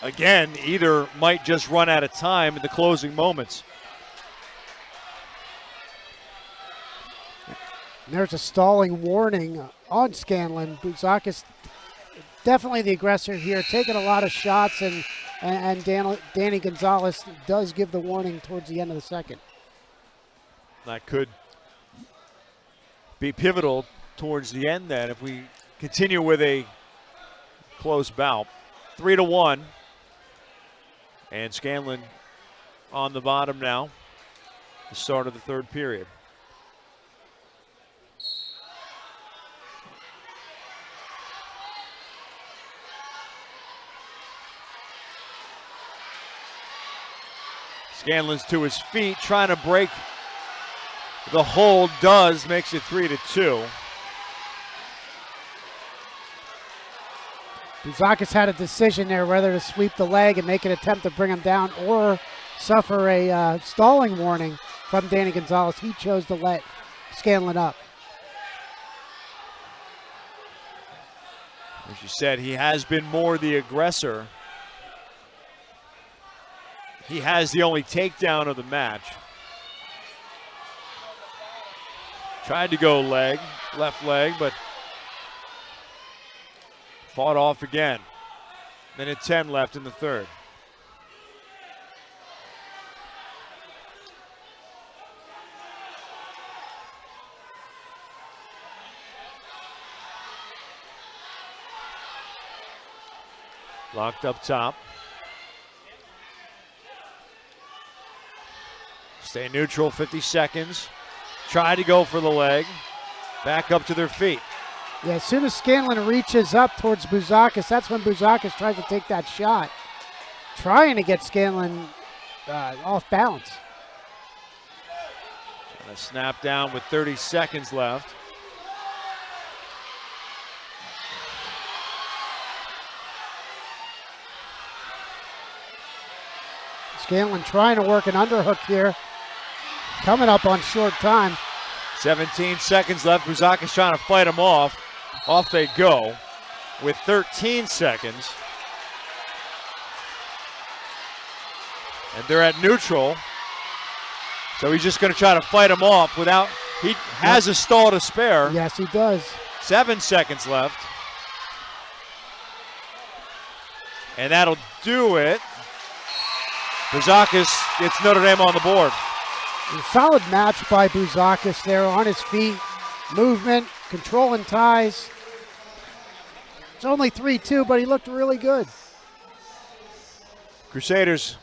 Again, either might just run out of time in the closing moments. And there's a stalling warning on Scanlon. Bouzakis definitely the aggressor here, taking a lot of shots, and Danny Gonzalez does give the warning towards the end of the second. That could be pivotal towards the end then if we continue with a close bout. 3-1. And Scanlon on the bottom now. The start of the third period. Scanlon's to his feet, trying to break the hold. Does, makes it 3-2. Bouzakis had a decision there whether to sweep the leg and make an attempt to bring him down or suffer a stalling warning from Danny Gonzalez. He chose to let Scanlon up. As you said, he has been more the aggressor. He has the only takedown of the match. Tried to go leg, left leg, but fought off again. Minute 10 left in the third. Locked up top. Stay neutral, 50 seconds. Try to go for the leg. Back up to their feet. Yeah, as soon as Scanlon reaches up towards Bouzakis, that's when Bouzakis tries to take that shot. Trying to get Scanlon off balance. Trying to snap down with 30 seconds left. Scanlon trying to work an underhook here. Coming up on short time. 17 seconds left. Bouzakis trying to fight him off. Off they go with 13 seconds. And they're at neutral. So he's just going to try to fight him off without, he has a stall to spare. Yes, he does. 7 seconds left. And that'll do it. Bouzakis gets Notre Dame on the board. A solid match by Bouzakis there on his feet. Movement, controlling ties. It's only 3-2, but he looked really good. Crusaders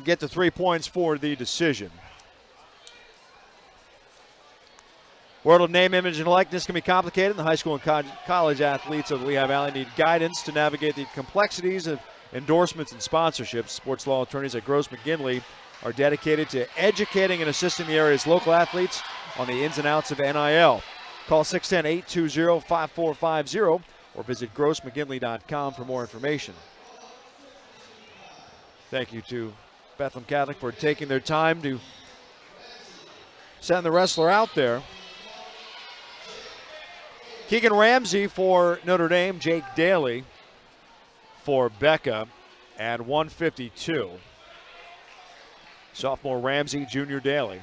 get the 3 points for the decision. World of name, image, and likeness can be complicated. The high school and college athletes of the Lehigh Valley need guidance to navigate the complexities of endorsements and sponsorships. Sports law attorneys at Gross McGinley are dedicated to educating and assisting the area's local athletes on the ins and outs of NIL. Call 610-820-5450 or visit grossmcginley.com for more information. Thank you to Bethlehem Catholic for taking their time to send the wrestler out there. Keegan Ramsey for Notre Dame, Jake Daly for Becca at 152. Sophomore Ramsey, junior Daly.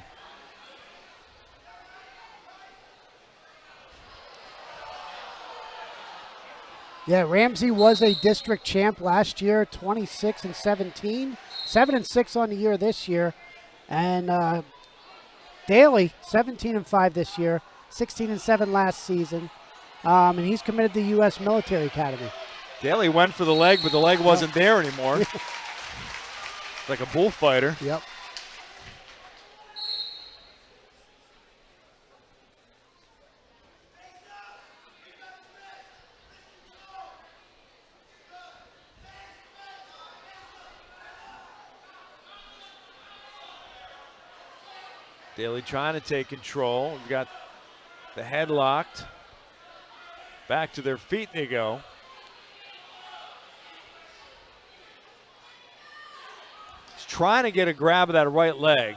Yeah, Ramsey was a district champ last year, 26-17, 7-6 on the year this year. And Daly, 17-5 this year, 16-7 last season. And he's committed to the U.S. Military Academy. Daly went for the leg, but the leg wasn't there anymore. Like a bullfighter. Yep. Daly trying to take control. We've got the head locked. Back to their feet they go. He's trying to get a grab of that right leg.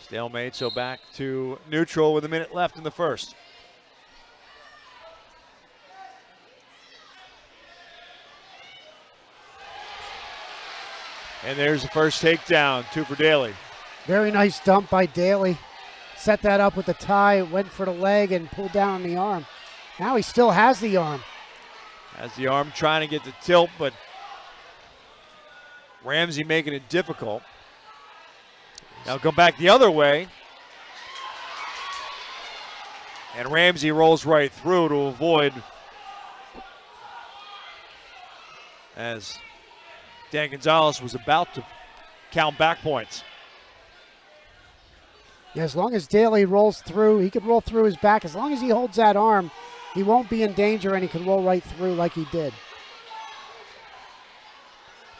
Stalemate, so back to neutral with a minute left in the first. And there's the first takedown, 2 for Daly. Very nice dump by Daly. Set that up with the tie, went for the leg and pulled down on the arm. Now he still has the arm. Has the arm trying to get the tilt, but Ramsey making it difficult. Now go back the other way. And Ramsey rolls right through to avoid as Dan Gonzalez was about to count back points. Yeah, as long as Daly rolls through, he could roll through his back. As long as he holds that arm, he won't be in danger and he can roll right through like he did.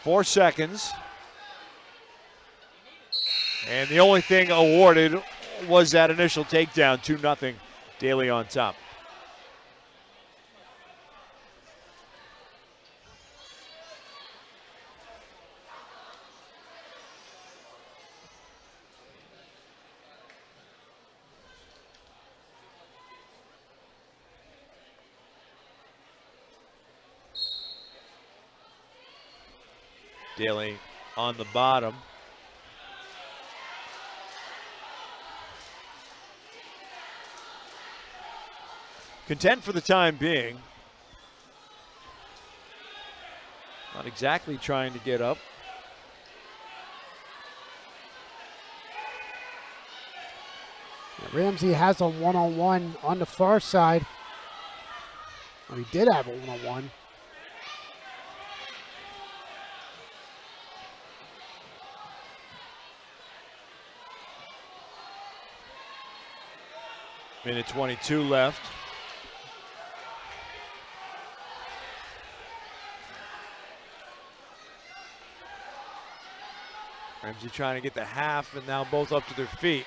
4 seconds. And the only thing awarded was that initial takedown, 2-0, Daly on top. Daly on the bottom. Content for the time being. Not exactly trying to get up. Ramsey has a one-on-one on the far side. Or he did have a one-on-one. Minute 22 left. Ramsey trying to get the half, and now both up to their feet.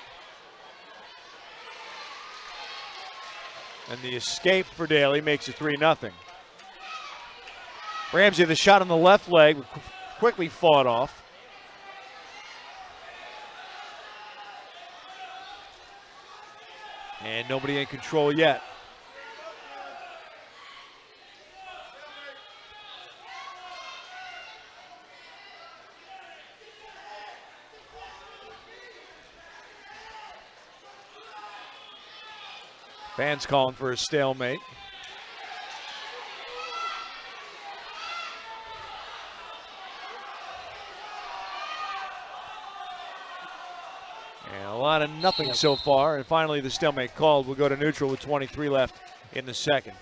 And the escape for Daly makes it 3-0. Ramsey, the shot on the left leg, quickly fought off. And nobody in control yet. Fans calling for a stalemate. And a lot of nothing so far. And finally the stalemate called. We'll go to neutral with 23 left in the second.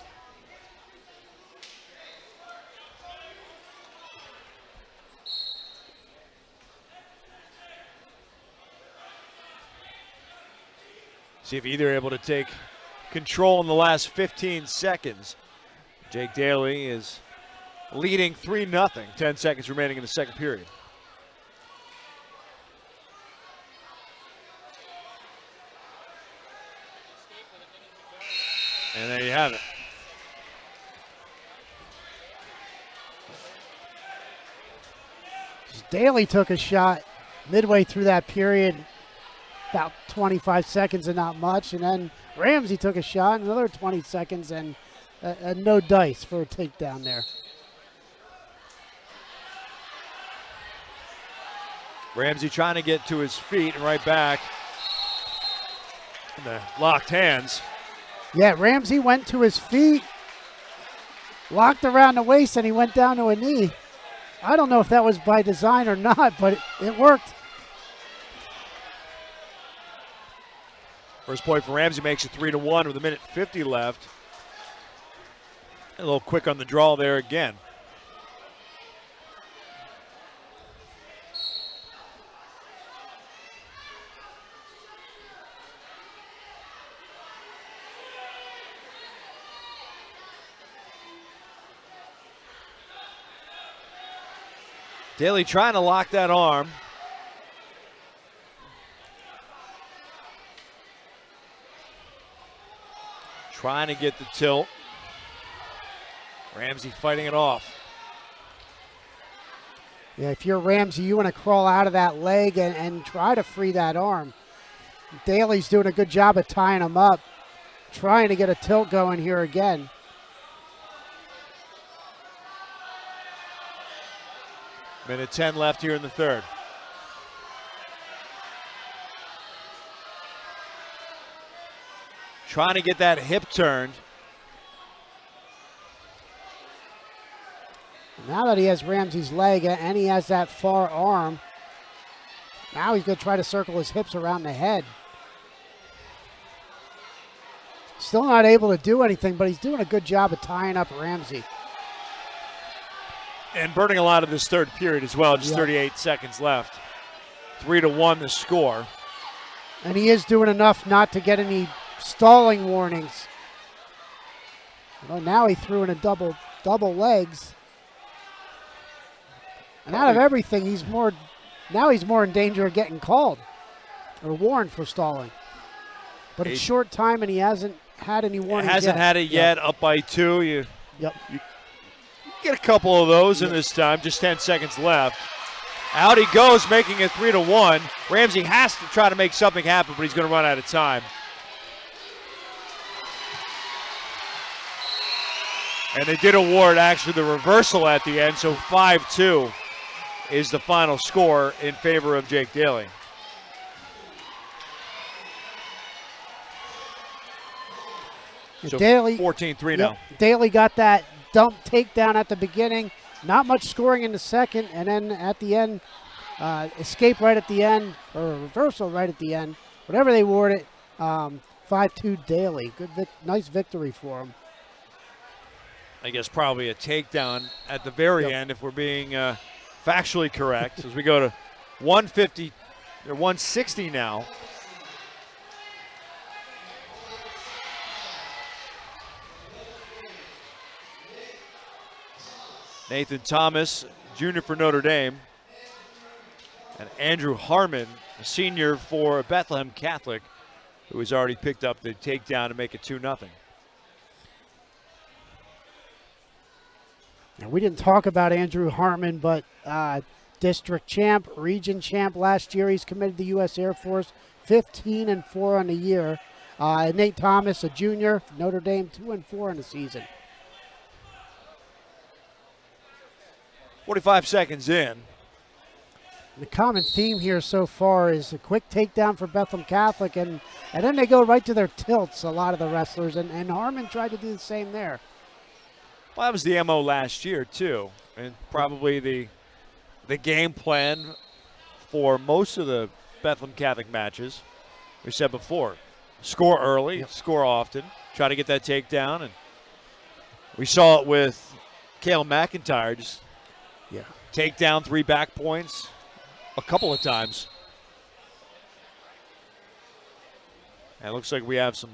See if either able to take control in the last 15 seconds. Jake Daly is leading 3-0. 10 seconds remaining in the second period. And there you have it. Daly took a shot midway through that period, about 25 seconds and not much, and then Ramsey took a shot, another 20 seconds, and no dice for a takedown there. Ramsey trying to get to his feet and right back. The locked hands. Yeah, Ramsey went to his feet, locked around the waist, and he went down to a knee. I don't know if that was by design or not, but it worked. First point for Ramsey makes it 3-1 with a minute 50 left. A little quick on the draw there again. Daly trying to lock that arm. Trying to get the tilt. Ramsey fighting it off. Yeah, if you're Ramsey, you want to crawl out of that leg and try to free that arm. Daly's doing a good job of tying him up, trying to get a tilt going here again. Minute 10 left here in the third. Trying to get that hip turned. Now that he has Ramsey's leg and he has that far arm, now he's going to try to circle his hips around the head. Still not able to do anything, but he's doing a good job of tying up Ramsey. And burning a lot of this third period as well, just 38 seconds left. 3-1 the score. And he is doing enough not to get any stalling warnings. Well, now he threw in a double legs. And out of everything, he's more in danger of getting called or warned for stalling. But it's short time and he hasn't had any warnings yet. Hasn't had it yet, up by 2. You get a couple of those in this time, just 10 seconds left. Out he goes, making it 3-1. Ramsey has to try to make something happen, but he's going to run out of time. And they did award actually the reversal at the end, so 5-2 is the final score in favor of Jake Daly. So Daly, 14-3 now. Daly got that dump takedown at the beginning. Not much scoring in the second, and then at the end, escape right at the end, or a reversal right at the end. Whatever they award it, 5-2 Daly. Nice victory for him. I guess probably a takedown at the very end if we're being factually correct. As we go to 150 or 160 now. Nathan Thomas, junior for Notre Dame, and Andrew Harmon, a senior for Bethlehem Catholic, who has already picked up the takedown to make it 2-0. Now, we didn't talk about Andrew Harmon, but district champ, region champ last year. He's committed to the U.S. Air Force, 15-4 on the year. Nate Thomas, a junior, Notre Dame, 2-4 in the season. 45 seconds in. The common theme here so far is a quick takedown for Bethlehem Catholic, and then they go right to their tilts, a lot of the wrestlers, and Harmon tried to do the same there. Well, that was the MO last year, too, and probably the game plan for most of the Bethlehem Catholic matches. We said before, score early, score often, try to get that takedown, and we saw it with Cale McIntyre, just take down 3 back points a couple of times. And it looks like we have some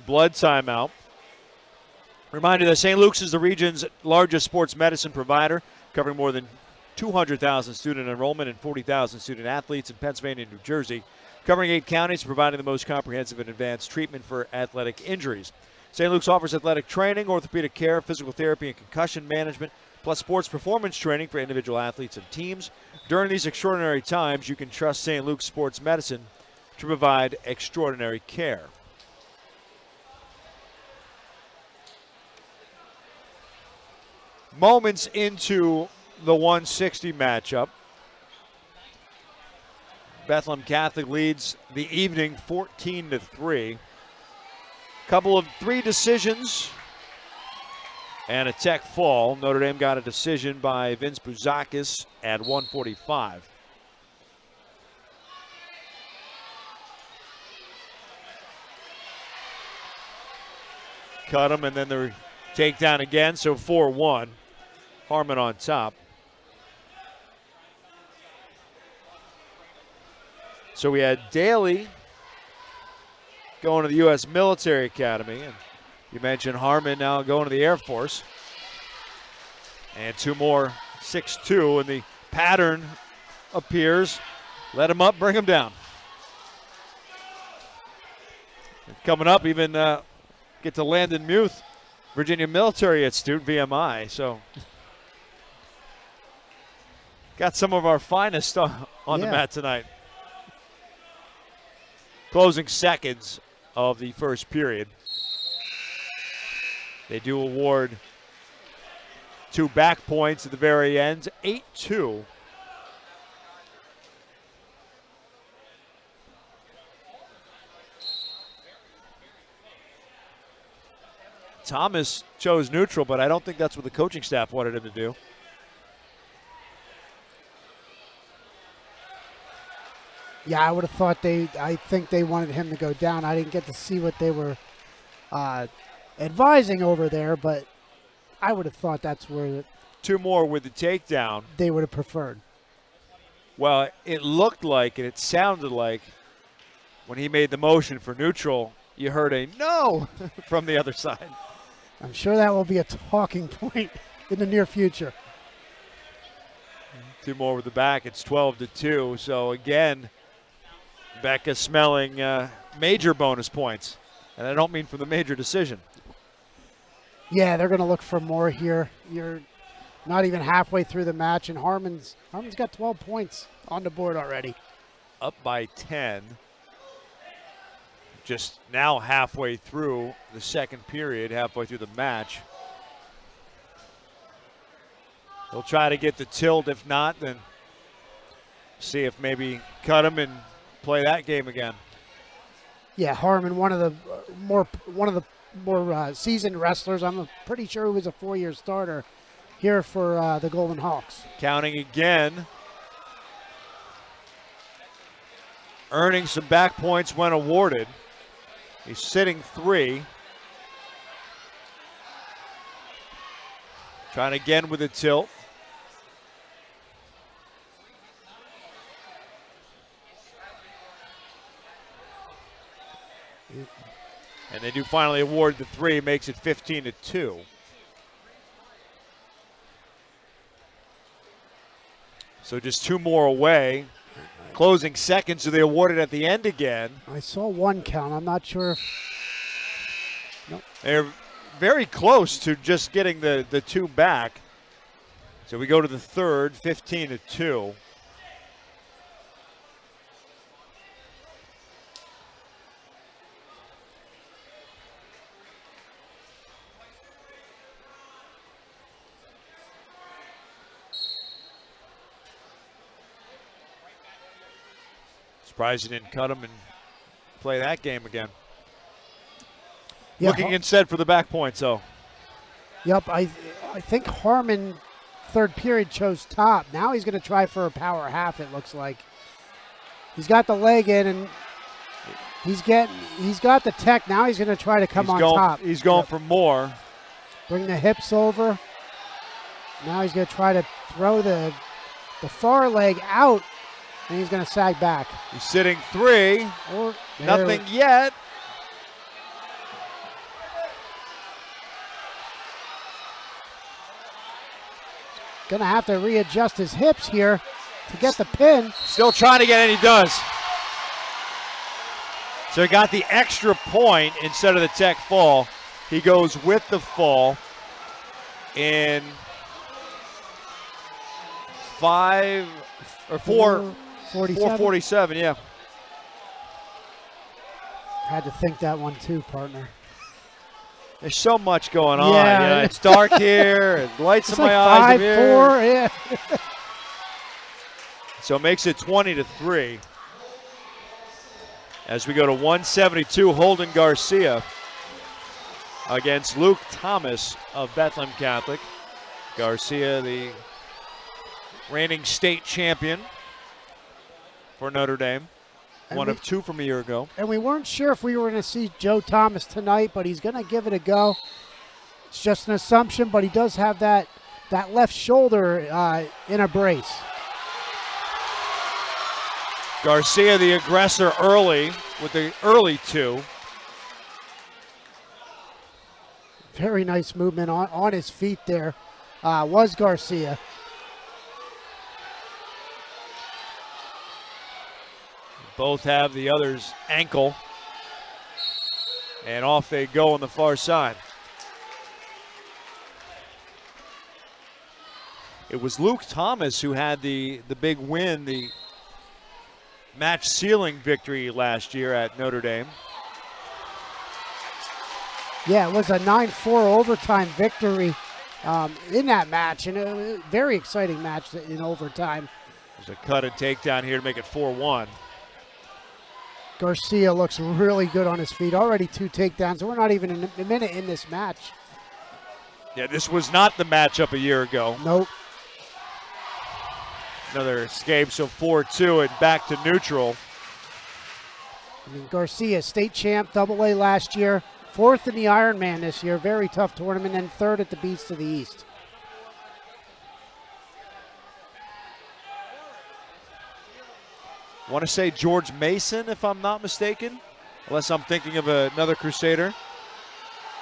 blood timeout. Reminder that St. Luke's is the region's largest sports medicine provider, covering more than 200,000 student enrollment and 40,000 student athletes in Pennsylvania and New Jersey, covering 8 counties, providing the most comprehensive and advanced treatment for athletic injuries. St. Luke's offers athletic training, orthopedic care, physical therapy, and concussion management, plus sports performance training for individual athletes and teams. During these extraordinary times, you can trust St. Luke's Sports Medicine to provide extraordinary care. Moments into the 160 matchup, Bethlehem Catholic leads the evening 14-3. Couple of 3 decisions and a tech fall. Notre Dame got a decision by Vince Bouzakis at 145. Cut him, and then the takedown again, so 4-1. Harmon on top. So we had Daly going to the U.S. Military Academy, and you mentioned Harmon now going to the Air Force. And 2 more 6'2", and the pattern appears. Let him up, bring him down. And coming up, even get to Landon Muth, Virginia Military Institute, VMI. So got some of our finest on the mat tonight. Closing seconds of the first period. They do award 2 back points at the very end, 8-2. Thomas chose neutral, but I don't think that's what the coaching staff wanted him to do. Yeah, I would have thought I think they wanted him to go down. I didn't get to see what they were advising over there, but I would have thought that's where 2 more with the takedown they would have preferred. Well, it looked like and it sounded like when he made the motion for neutral, you heard a no from the other side. I'm sure that will be a talking point in the near future. 2 more with the back. It's 12-2. So again, Becca smelling major bonus points. And I don't mean from the major decision. Yeah, they're going to look for more here. You're not even halfway through the match, and Harmon's got 12 points on the board already. Up by 10. Just now halfway through the second period, halfway through the match. They'll try to get the tilt. If not, then see if maybe cut him and play that game again. Yeah, Harmon, one of the more seasoned wrestlers. I'm pretty sure he was a 4-year starter here for the Golden Hawks. Counting again. Earning some back points when awarded. He's sitting 3. Trying again with a tilt. And they do finally award the 3, makes it 15-2. So just 2 more away. Closing seconds, so they awarded at the end again. I saw 1 count. I'm not sure if. Nope. They're very close to just getting the 2 back. So we go to the third, 15-2. Surprised you didn't cut him and play that game again. Yeah, Looking instead for the back points, though. Yep, I think Harmon, third period, chose top. Now he's going to try for a power half, it looks like. He's got the leg in, and he's got the tech. Now he's going to try to come on top. He's going for more. Bring the hips over. Now he's going to try to throw the far leg out, and he's going to sag back. He's sitting 3. Nothing yet. Going to have to readjust his hips here to get the pin. Still trying to get it, he does. So he got the extra point instead of the tech fall. He goes with the fall in 4:47, yeah. Had to think that one too, partner. There's so much going on. Yeah. It's dark here. It lights in my eyes. 5-4, yeah. So it makes it 20-3. As we go to 172, Holden Garcia against Luke Thomas of Bethlehem Catholic. Garcia, the reigning state champion for Notre Dame. One of 2 from a year ago. And we weren't sure if we were going to see Joe Thomas tonight, but he's going to give it a go. It's just an assumption, but he does have that left shoulder in a brace. Garcia, the aggressor early with the early 2. Very nice movement on his feet there was Garcia. Both have the other's ankle. And off they go on the far side. It was Luke Thomas who had the big win, the match sealing victory last year at Notre Dame. Yeah, it was a 9-4 overtime victory in that match, and a very exciting match in overtime. There's a cut and takedown here to make it 4-1. Garcia looks really good on his feet. Already 2 takedowns. We're not even a minute in this match. Yeah, this was not the matchup a year ago. Nope. Another escape, so 4-2 and back to neutral. I mean, Garcia, state champ, AA last year. 4th in the Ironman this year. Very tough tournament. And 3rd at the Beast of the East. I want to say George Mason, if I'm not mistaken, unless I'm thinking of another Crusader.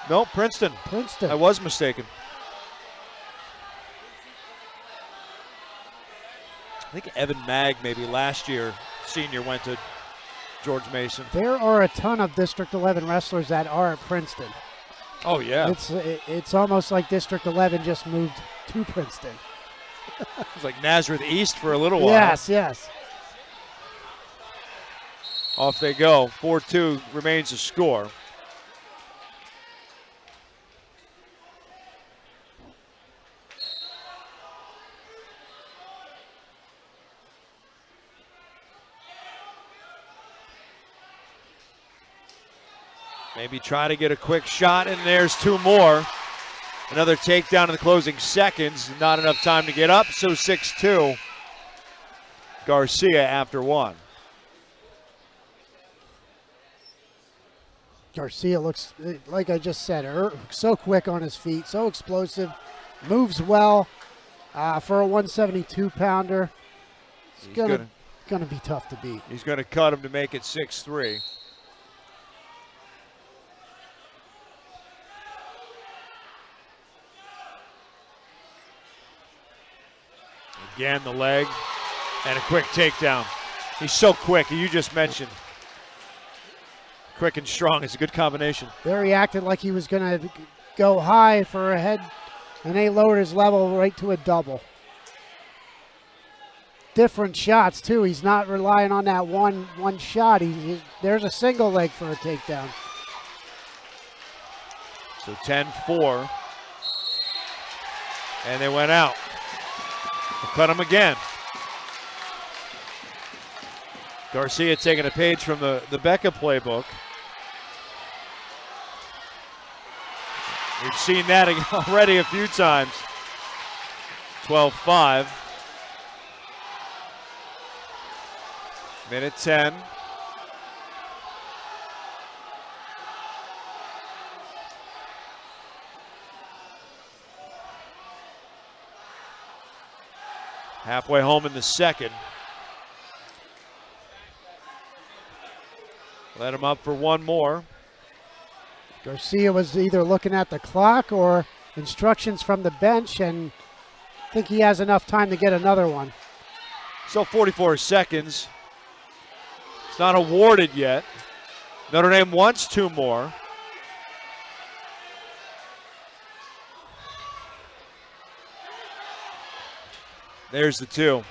No, Princeton. Princeton. I was mistaken. I think Evan Mag, maybe last year, senior, went to George Mason. There are a ton of District 11 wrestlers that are at Princeton. Oh, yeah. It's almost like District 11 just moved to Princeton. It was like Nazareth East for a little while. Yes, yes. Off they go. 4-2 remains the score. Maybe try to get a quick shot, and there's 2 more. Another takedown in the closing seconds. Not enough time to get up, so 6-2. Garcia after 1. Garcia looks, like I just said, so quick on his feet, so explosive, moves well for a 172-pounder. It's gonna be tough to beat. He's going to cut him to make it 6-3. Again, the leg And a quick takedown. He's so quick, you just mentioned. Quick and strong is a good combination. There he acted like he was going to go high for a head, and they lowered his level right to a double. Different shots, too. He's not relying on that one shot. There's a single leg for a takedown. So 10-4. And they went out. They'll cut him again. Garcia taking a page from the Becca playbook. We've seen that already a few times. 12-5. Minute 10. Halfway home in the second. Let him up for one more. Garcia was either looking at the clock or instructions from the bench, and I think he has enough time to get another one. So 44 seconds. It's not awarded yet. Notre Dame wants two more. There's the two.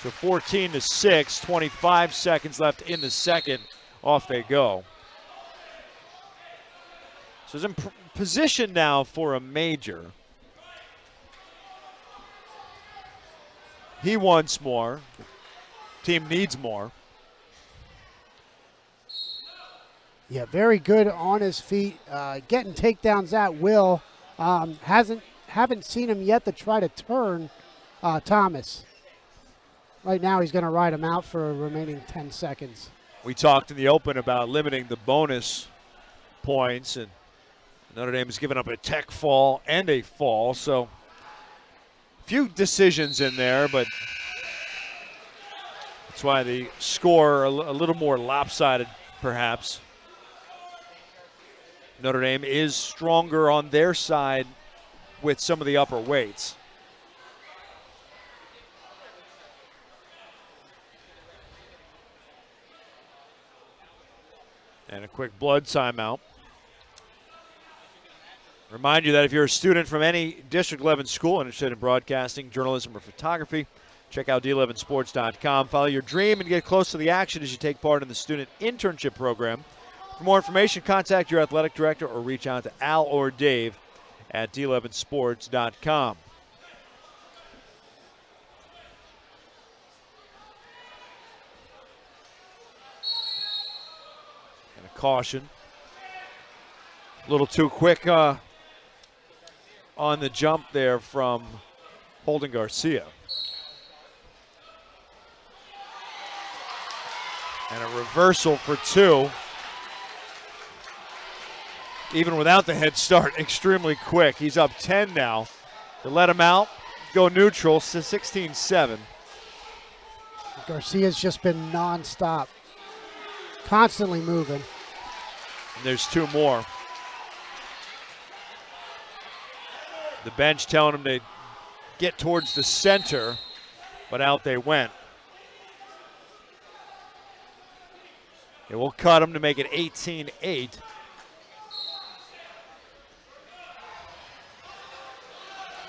So 14-6, 25 seconds left in the second. Off they go. So he's in position now for a major. He wants more. Team needs more. Yeah, very good on his feet, getting takedowns at will. Haven't seen him yet to try to turn Thomas. Right now he's going to ride him out for a remaining 10 seconds. We talked in the open about limiting the bonus points, and Notre Dame has given up a tech fall and a fall, so a few decisions in there, but that's why the score a little more lopsided, perhaps. Notre Dame is stronger on their side with some of the upper weights. And a quick blood timeout. Remind you that if you're a student from any District 11 school interested in broadcasting, journalism, or photography, check out d11sports.com. Follow your dream and get close to the action as you take part in the student internship program. For more information, contact your athletic director or reach out to Al or Dave at d11sports.com. And a caution. A little too quick on the jump there from Holden Garcia. And a reversal for two. Even without the head start, extremely quick. He's up 10 now. To let him out, go neutral, 16-7. Garcia's just been nonstop, constantly moving. And there's two more. The bench telling him to get towards the center, but out they went. It will cut him to make it 18-8.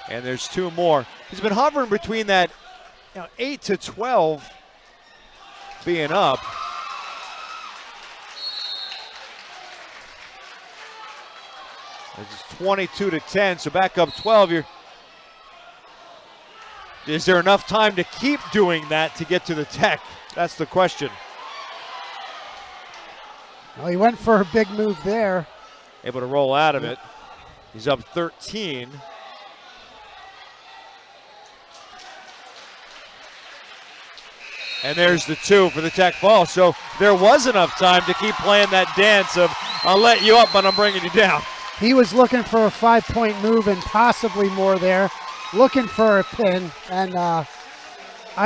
And there's two more. He's been hovering between that 8 to 12 being up. It's 22-10, so back up 12. Is there enough time to keep doing that to get to the tech? That's the question. Well, he went for a big move there. Able to roll out of it. He's up 13. And there's the two for the tech fall. So there was enough time to keep playing that dance of, I'll let you up, but I'm bringing you down. He was looking for a 5-point move and possibly more there, looking for a pin. And I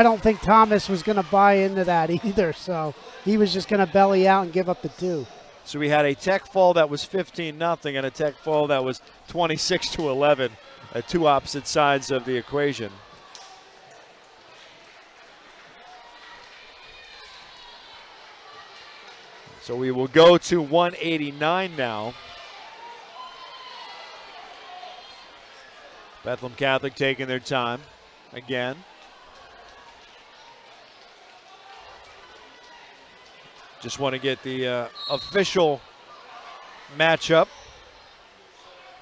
don't think Thomas was going to buy into that either. So he was just going to belly out and give up the two. So we had a tech fall that was 15-0 and a tech fall that was 26-11 at two opposite sides of the equation. So we will go to 189 now. Bethlehem Catholic taking their time again. Just want to get the official matchup.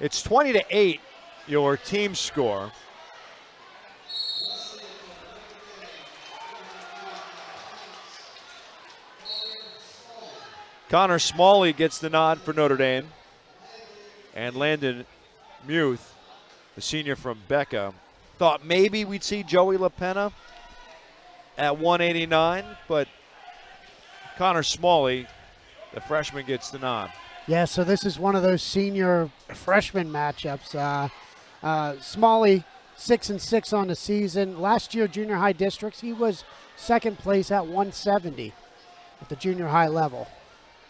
It's 20-8, your team score. Connor Smalley gets the nod for Notre Dame. And Landon Muth, the senior from Becca, thought maybe we'd see Joey LaPena at 189, but Connor Smalley, the freshman, gets the nod. Yeah, so this is one of those senior freshman matchups. Smalley, 6-6 on the season. Last year, junior high districts, he was second place at 170 at the junior high level.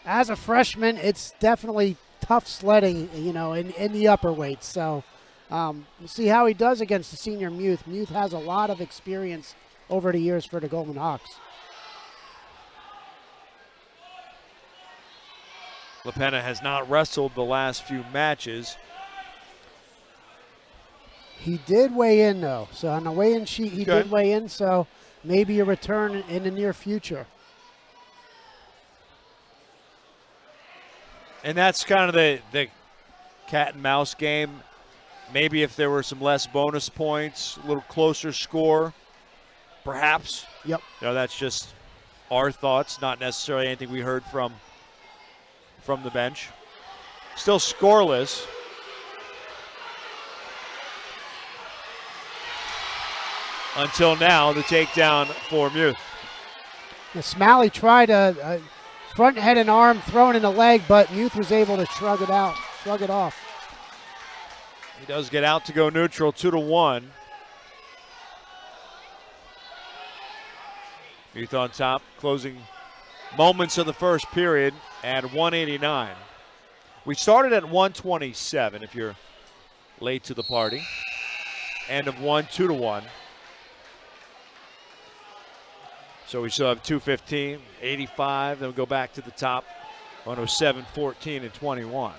As a freshman, it's definitely tough sledding, in the upper weights. So we'll see how he does against the senior Muth. Muth has a lot of experience over the years for the Golden Hawks. LaPena has not wrestled the last few matches. He did weigh in, though. So on the weigh-in sheet, he did weigh in, so maybe a return in the near future. And that's kind of the cat and mouse game. Maybe if there were some less bonus points, a little closer score, perhaps. Yep. That's just our thoughts, not necessarily anything we heard from the bench. Still scoreless. Until now, the takedown for Muth. Smalley tried a front head and arm thrown in the leg, but Muth was able to shrug it off. He does get out to go neutral, 2-1. Muth on top, closing moments of the first period at 189. We started at 127 if you're late to the party. End of 1, 2-1. So we still have 2:15, 85. Then we go back to the top, 107, 14, and 21.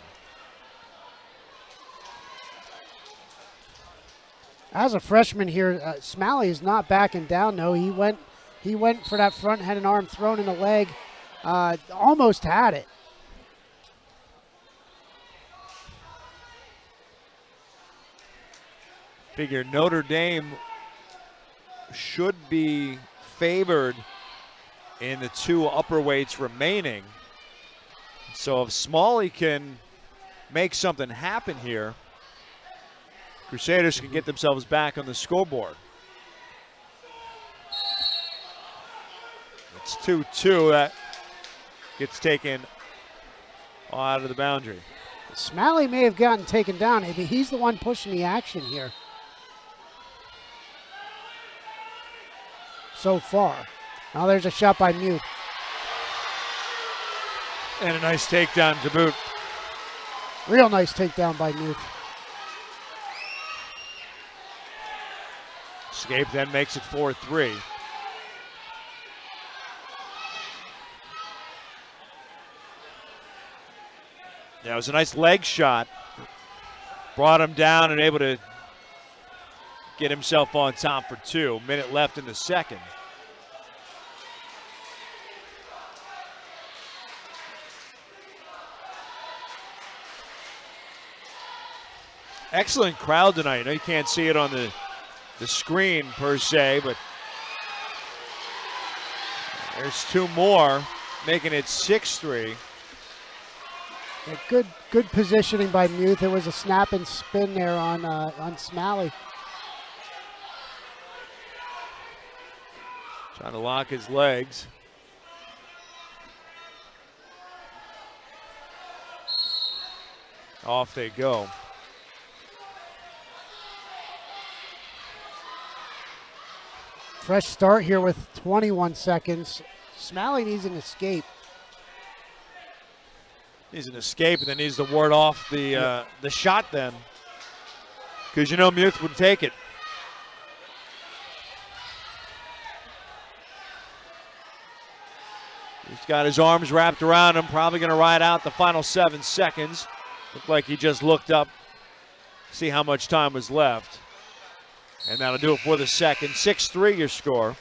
As a freshman here, Smalley is not backing down, though. He went for that front head and arm thrown in the leg. Almost had it. Figure Notre Dame should be favored in the two upper weights remaining. So if Smalley can make something happen here, Crusaders can get themselves back on the scoreboard. It's 2-2. That gets taken out of the boundary. Smalley may have gotten taken down. He's the one pushing the action here so far. Now there's a shot by Muth. And a nice takedown to boot. Real nice takedown by Muth. Escape then makes it 4-3. Yeah, it was a nice leg shot. Brought him down and able to get himself on top for 2. Minute left in the second. Excellent crowd tonight. I know you can't see it on the screen per se, but there's 2 more, making it 6-3. Yeah, good positioning by Muth. There was a snap and spin there on Smalley. Trying to lock his legs. Off they go. Fresh start here with 21 seconds. Smalley needs an escape. Needs an escape and then needs to ward off the shot then. Because Muth would take it. He's got his arms wrapped around him, probably going to ride out the final 7 seconds. Looked like he just looked up, see how much time was left. And that'll do it for the second. 6-3 your score.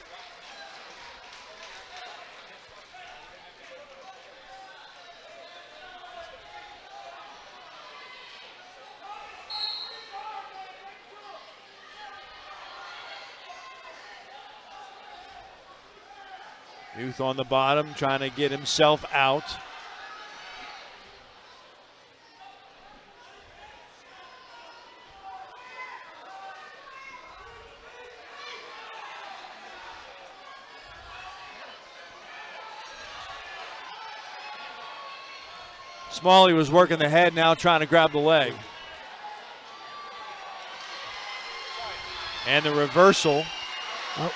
Youth on the bottom, trying to get himself out. Smalley was working the head, now trying to grab the leg. And the reversal. Oh.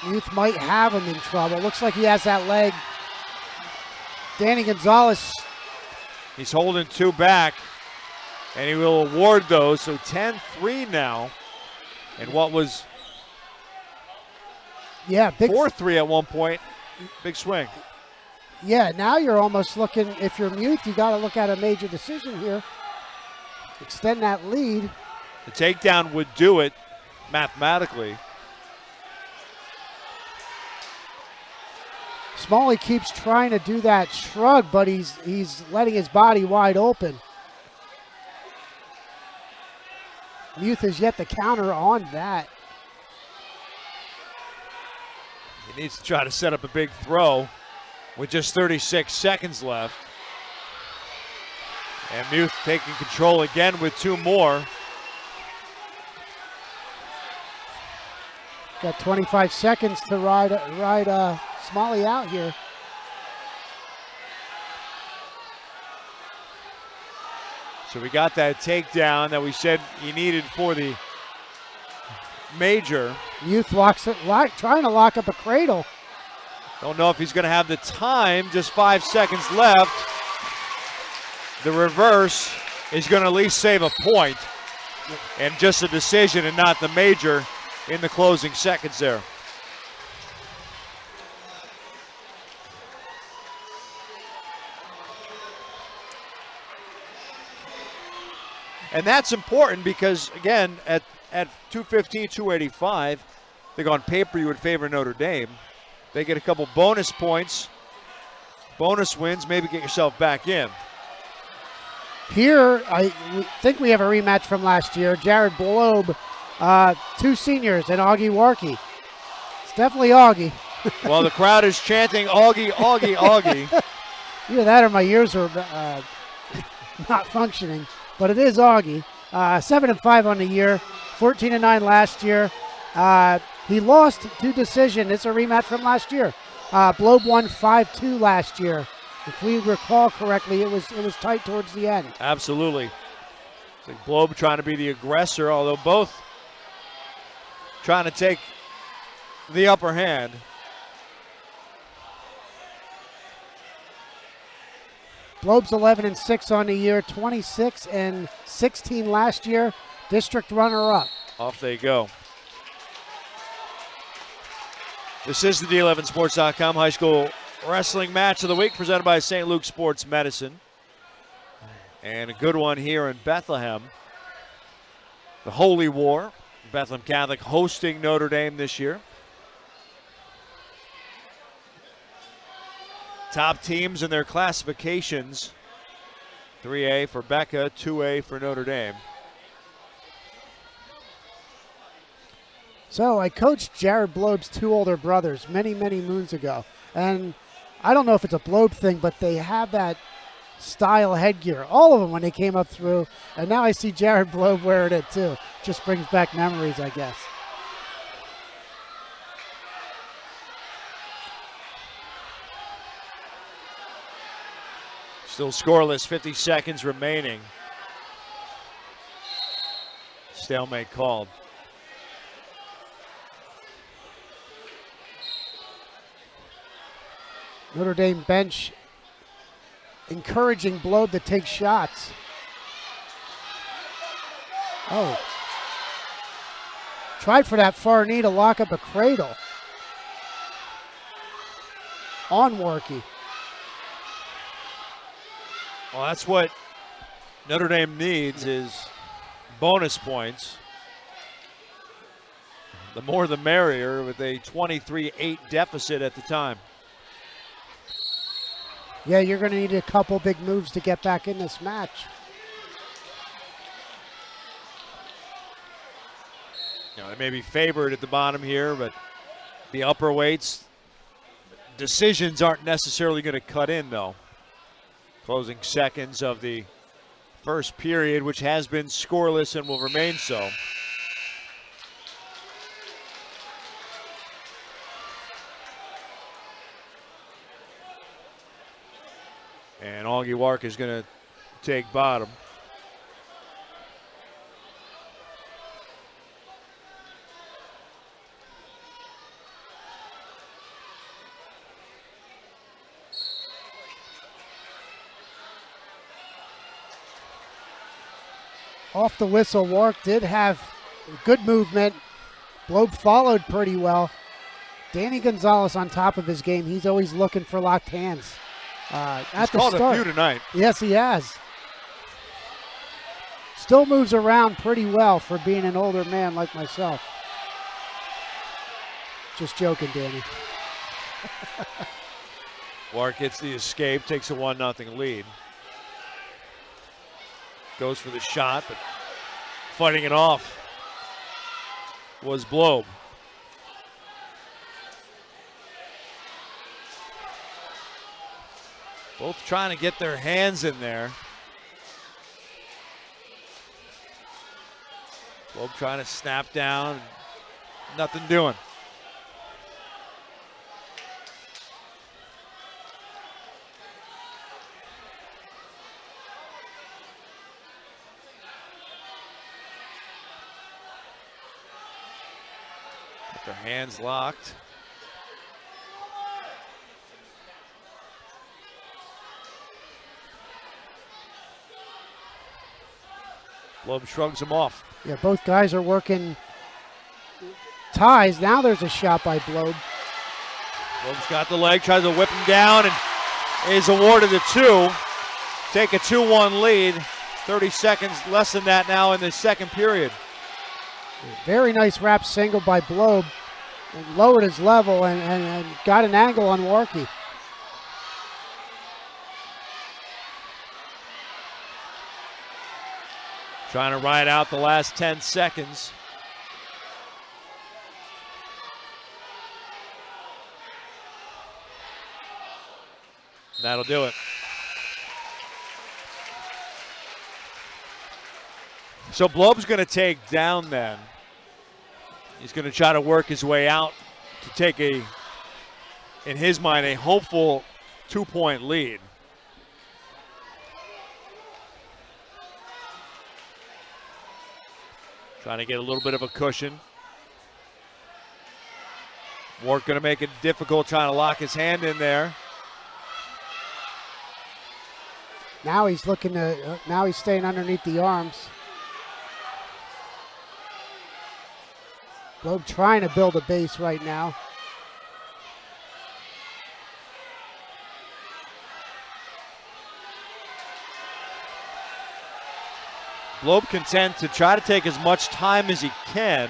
Youth might have him in trouble. Looks like he has that leg. Danny Gonzalez. He's holding 2 back, and he will award those. So 10-3 now. And what was 4-3 at one point. Big swing. Yeah, now you're almost looking, if you're Youth, you got to look at a major decision here. Extend that lead. The takedown would do it mathematically. Smalley keeps trying to do that shrug, but he's letting his body wide open. Youth has yet to counter on that. He needs to try to set up a big throw with just 36 seconds left. And Youth taking control again with 2 more. Got 25 seconds to ride Smalley out here. So we got that takedown that we said he needed for the major. Youth trying to lock up a cradle. Don't know if he's going to have the time. Just 5 seconds left. The reverse is going to at least save a point. And just a decision and not the major in the closing seconds there. And that's important because, again, at 215, 285, I think on paper you would favor Notre Dame. They get a couple bonus points, bonus wins, maybe get yourself back in. Here, I think we have a rematch from last year. Jared Blobe, 2 seniors, and Augie Warkey. It's definitely Augie. Well, the crowd is chanting Augie, Augie, Augie. Either that or my ears are not functioning. But it is Augie. 7-5 on the year, 14-9 last year. He lost to decision. It's a rematch from last year. Blobe won 5-2 last year. If we recall correctly, it was tight towards the end. Absolutely. I think Blobe trying to be the aggressor, although both trying to take the upper hand. Blobe's 11-6 on the year, 26-16 last year. District runner-up. Off they go. This is the D11Sports.com High School Wrestling Match of the Week presented by St. Luke Sports Medicine. And a good one here in Bethlehem. The Holy War. Bethlehem Catholic hosting Notre Dame this year. Top teams in their classifications. 3A for Becca, 2A for Notre Dame. So I coached Jared Blobe's 2 older brothers many, many moons ago. And I don't know if it's a Blobe thing, but they have that style headgear. All of them when they came up through. And now I see Jared Blobe wearing it too. Just brings back memories, I guess. Still scoreless, 50 seconds remaining. Stalemate called. Notre Dame bench encouraging Blobe to take shots. Oh. Tried for that far knee to lock up a cradle. on Warkey. Well, that's what Notre Dame needs is bonus points. The more the merrier with a 23-8 deficit at the time. Yeah, you're going to need a couple big moves to get back in this match. You know, they may be favored at the bottom here, but the upper weights, decisions aren't necessarily going to cut in, though. Closing seconds of the first period, which has been scoreless and will remain so. And Augie Wark is going to take bottom. Off the whistle, Wark did have good movement. Blobe followed pretty well. Danny Gonzalez on top of his game. He's always looking for locked hands. He's called a few tonight. Yes, he has. Still moves around pretty well for being an older man like myself. Just joking, Danny. Wark gets the escape, takes a 1-0 lead. Goes for the shot, but fighting it off was Blobe. Both trying to get their hands in there. Blobe trying to snap down, nothing doing. Their hands locked. Blobe shrugs him off. Yeah, both guys are working ties. Now there's a shot by Blobe. Blobe's got the leg, tries to whip him down, and is awarded a 2. Take a 2-1 lead. 30 seconds less than that now in the second period. Very nice wrap single by Blobe. And lowered his level and got an angle on Warkey. Trying to ride out the last 10 seconds. That'll do it. So Blobe's going to take down then. He's going to try to work his way out to take in his mind, a hopeful 2-point lead. Trying to get a little bit of a cushion. Wark going to make it difficult, trying to lock his hand in there. Now he's looking to, now he's staying underneath the arms. Blobe trying to build a base right now. Blobe content to try to take as much time as he can.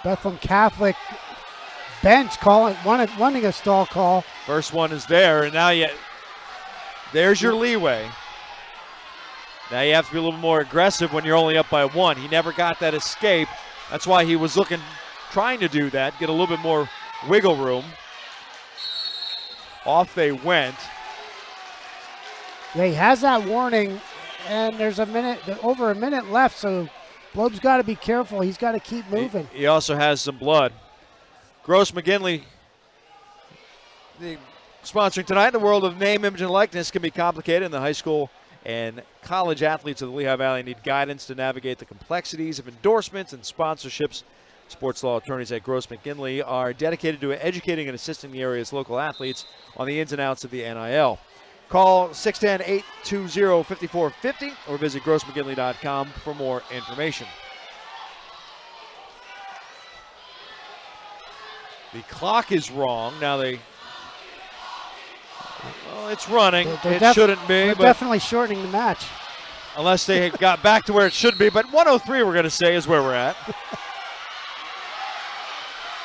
Bethlehem Catholic bench wanting a stall call. First one is there, and now there's your leeway. Now you have to be a little more aggressive when you're only up by 1. He never got that escape. That's why he was trying to do that, get a little bit more wiggle room. Off they went. Yeah, he has that warning, and there's over a minute left, so Blobe's got to be careful. He's got to keep moving. He also has some blood. Gross McGinley, sponsoring tonight. In the world of name, image, and likeness can be complicated, and the high school and college athletes of the Lehigh Valley need guidance to navigate the complexities of endorsements and sponsorships. Sports law attorneys at Gross McGinley are dedicated to educating and assisting the area's local athletes on the ins and outs of the NIL. Call 610-820-5450 or visit grossmcginley.com for more information. The clock is wrong. Now well, it's running. It shouldn't be. They're But definitely shortening the match. unless they had got back to where it should be. But 103, we're going to say, is where we're at.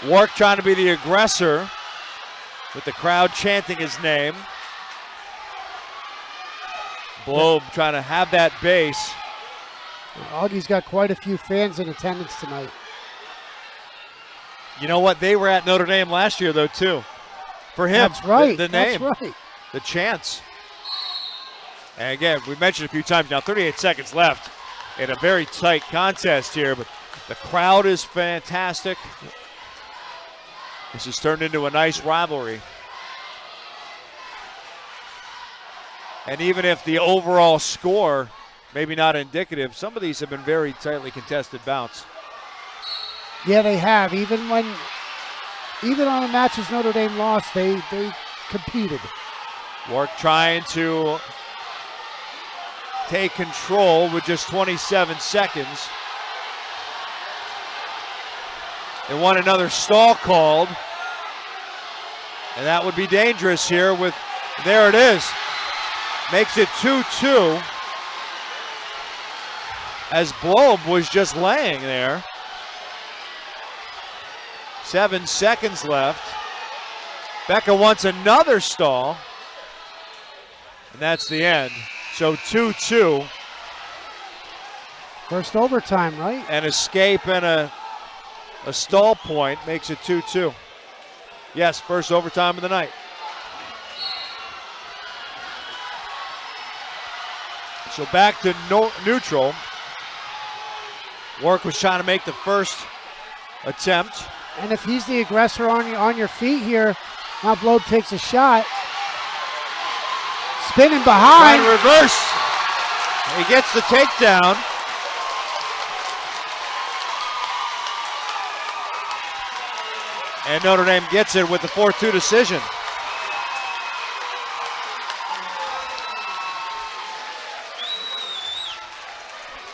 Wark trying to be the aggressor with the crowd chanting his name. Blobe trying to have that base. Augie's got quite a few fans in attendance tonight. You know what? They were at Notre Dame last year, though, too. For him, That's right. the name, That's right. the chants. And again, we mentioned a few times now, 38 seconds left in a very tight contest here, but the crowd is fantastic. This has turned into a nice rivalry. And even if the overall score maybe not indicative, some of these have been very tightly contested bouts. Yeah, they have. Even on the matches Notre Dame lost, they competed. Wark trying to take control with just 27 seconds. They want another stall called. And that would be dangerous here with, there it is. Makes it 2-2. As Blobe was just laying there. 7 seconds left. Becca wants another stall. And that's the end. So 2-2. First overtime, right? An escape and a stall point makes it 2-2. Yes, first overtime of the night. So back to neutral. Wark was trying to make the first attempt. And if he's the aggressor on your feet here, now Blobe takes a shot. Spinning behind. Trying to reverse. He gets the takedown. And Notre Dame gets it with the 4-2 decision.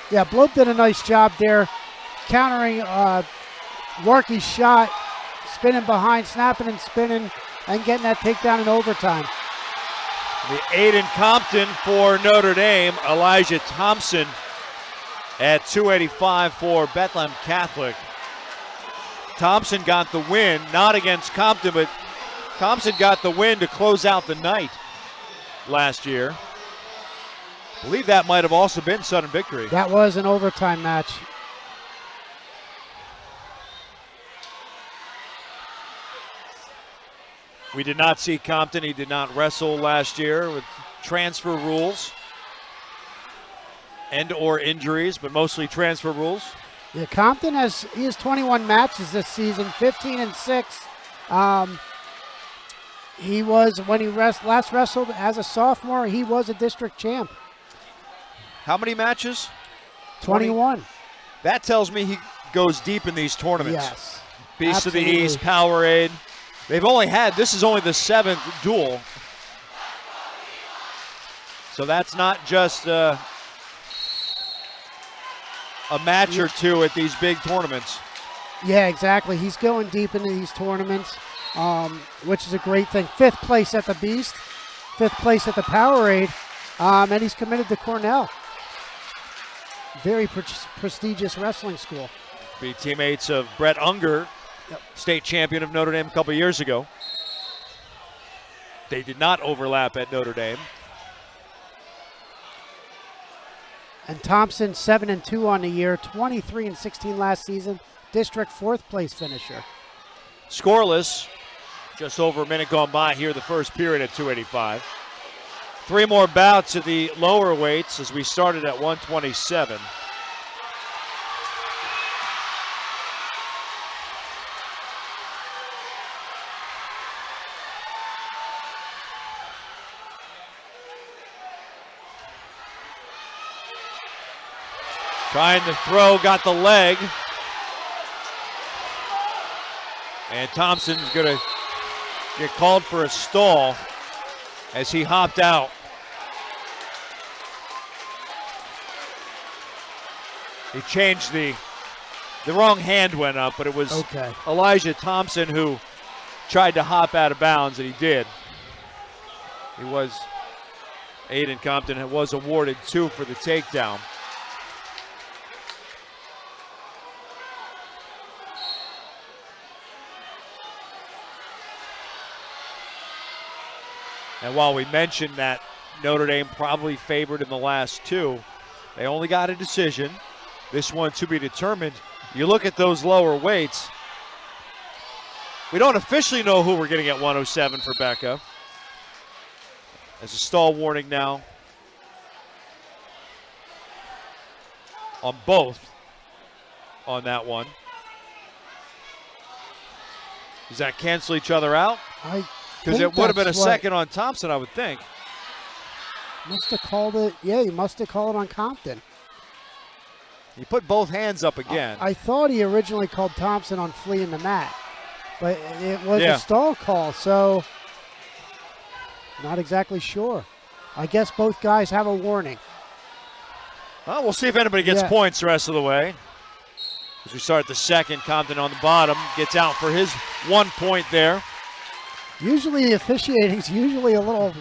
Yeah, Blobe did a nice job there, countering Warkey's shot, spinning behind, snapping and spinning, and getting that takedown in overtime. The Aiden Compton for Notre Dame, Elijah Thompson at 285 for Bethlehem Catholic. Thompson got the win, not against Compton, but Thompson got the win to close out the night last year. I believe that might have also been sudden victory. That was an overtime match. We did not see Compton. He did not wrestle last year with transfer rules and or injuries, but mostly transfer rules. Yeah, Compton has 21 matches this season, 15-6. He was, when he last wrestled as a sophomore, he was a district champ. How many matches? 21. That tells me he goes deep in these tournaments. Yes. Beast absolutely. of the East, Powerade. They've only had, this is only the 7th duel. So that's not just a match or two at these big tournaments. Yeah, exactly. He's going deep into these tournaments, which is a great thing. 5th place at the Beast, 5th place at the Powerade, and he's committed to Cornell. Very prestigious wrestling school. Be teammates of Brett Unger, state champion of Notre Dame a couple years ago. They did not overlap at Notre Dame. And Thompson 7-2 on the year, 23-16 last season, district 4th place finisher. Scoreless, just over a minute gone by here, the first period at 285. 3 more bouts at the lower weights as we started at 127. Trying to throw, got the leg. And Thompson's going to get called for a stall as he hopped out. He changed the wrong hand went up, but it was okay. Elijah Thompson who tried to hop out of bounds, and he did. He was, Aiden Compton was awarded 2 for the takedown. And while we mentioned that Notre Dame probably favored in the last 2, they only got a decision. This one to be determined. You look at those lower weights. We don't officially know who we're getting at 107 for Becca. There's a stall warning now on both on that one. Does that cancel each other out? Because it would have been a second on Thompson, I would think. Must have called it. Yeah, he must have called it on Compton. He put both hands up again. I thought he originally called Thompson on fleeing the mat, but it was a stall call, so not exactly sure. I guess both guys have a warning. Well, we'll see if anybody gets points the rest of the way. As we start the second, Compton on the bottom gets out for his 1 point there. Usually the officiating is usually a little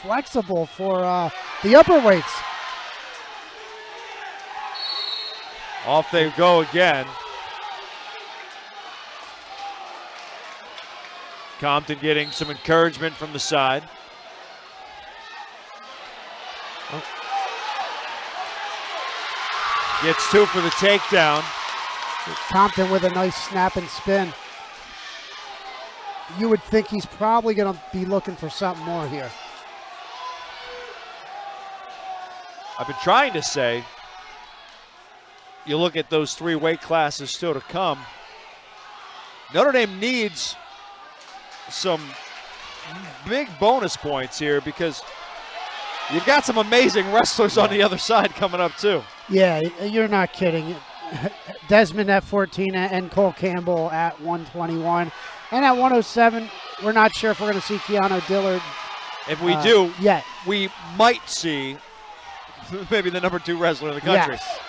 flexible for the upper weights. Off they go again. Compton getting some encouragement from the side. Gets 2 for the takedown. Compton with a nice snap and spin. You would think he's probably going to be looking for something more here. I've been trying to say, you look at those 3 weight classes still to come. Notre Dame needs some big bonus points here because you've got some amazing wrestlers on the other side coming up too. Yeah, you're not kidding. Desmond at 14 and Cole Campbell at 121. And at 107, we're not sure if we're going to see Keanu Dillard. If we do, yet we might see maybe the number 2 wrestler in the country. Yes.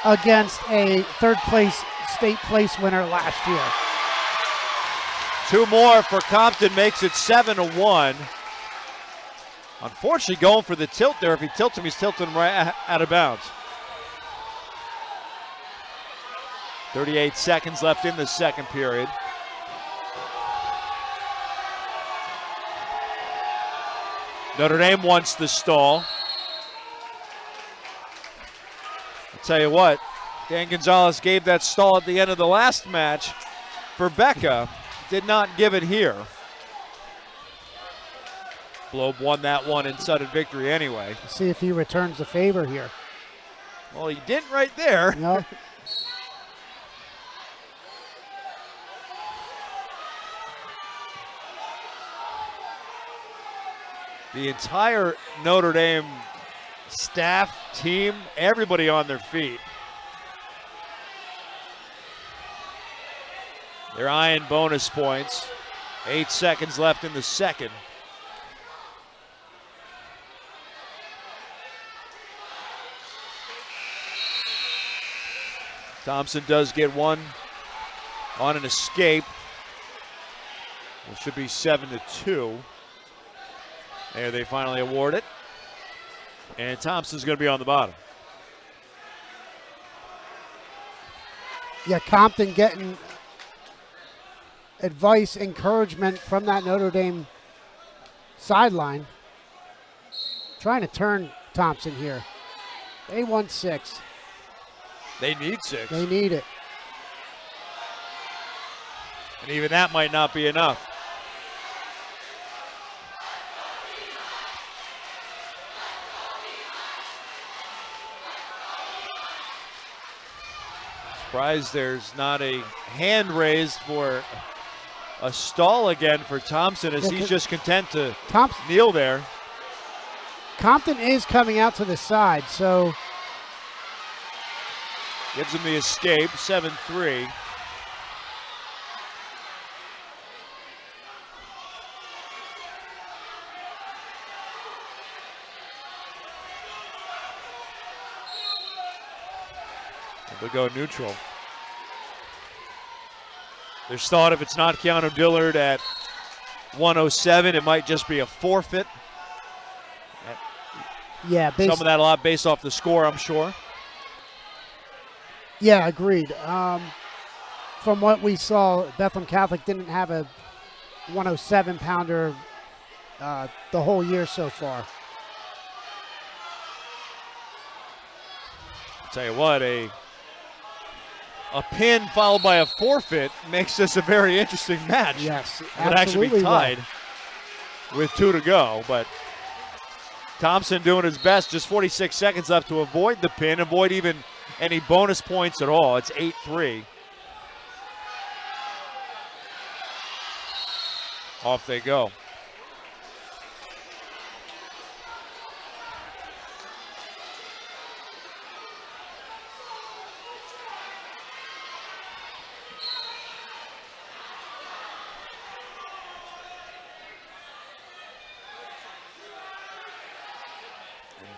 Against a third-place state place winner last year. 2 more for Compton makes it 7-1. Unfortunately, going for the tilt there. If he tilts him, he's tilting him right out of bounds. 38 seconds left in the second period. Notre Dame wants the stall. I'll tell you what, Dan Gonzalez gave that stall at the end of the last match for Becca. Did not give it here. Globe won that one in sudden victory anyway. See if he returns the favor here. Well, he didn't right there. No. The entire Notre Dame staff, team, everybody on their feet. They're eyeing bonus points. 8 seconds left in the second. Thompson does get one on an escape. It should be 7-2. There they finally award it. And Thompson's going to be on the bottom. Yeah, Compton getting advice, encouragement from that Notre Dame sideline. Trying to turn Thompson here. They want 6. They need 6. They need it. And even that might not be enough. Surprised there's not a hand raised for a stall again for Thompson as he's just content to kneel there. Compton is coming out to the side, so. Gives him the escape, 7-3. They'll go neutral. There's thought if it's not Keanu Dillard at 107, it might just be a forfeit. Yeah, some of that a lot based off the score, I'm sure. Yeah, agreed. From what we saw, Bethlehem Catholic didn't have a 107-pounder the whole year so far. I'll tell you what, a pin followed by a forfeit makes this a very interesting match. Yes, it would actually be tied with 2 to go, but Thompson doing his best, just 46 seconds left to avoid the pin, avoid even any bonus points at all. It's 8-3. Off they go.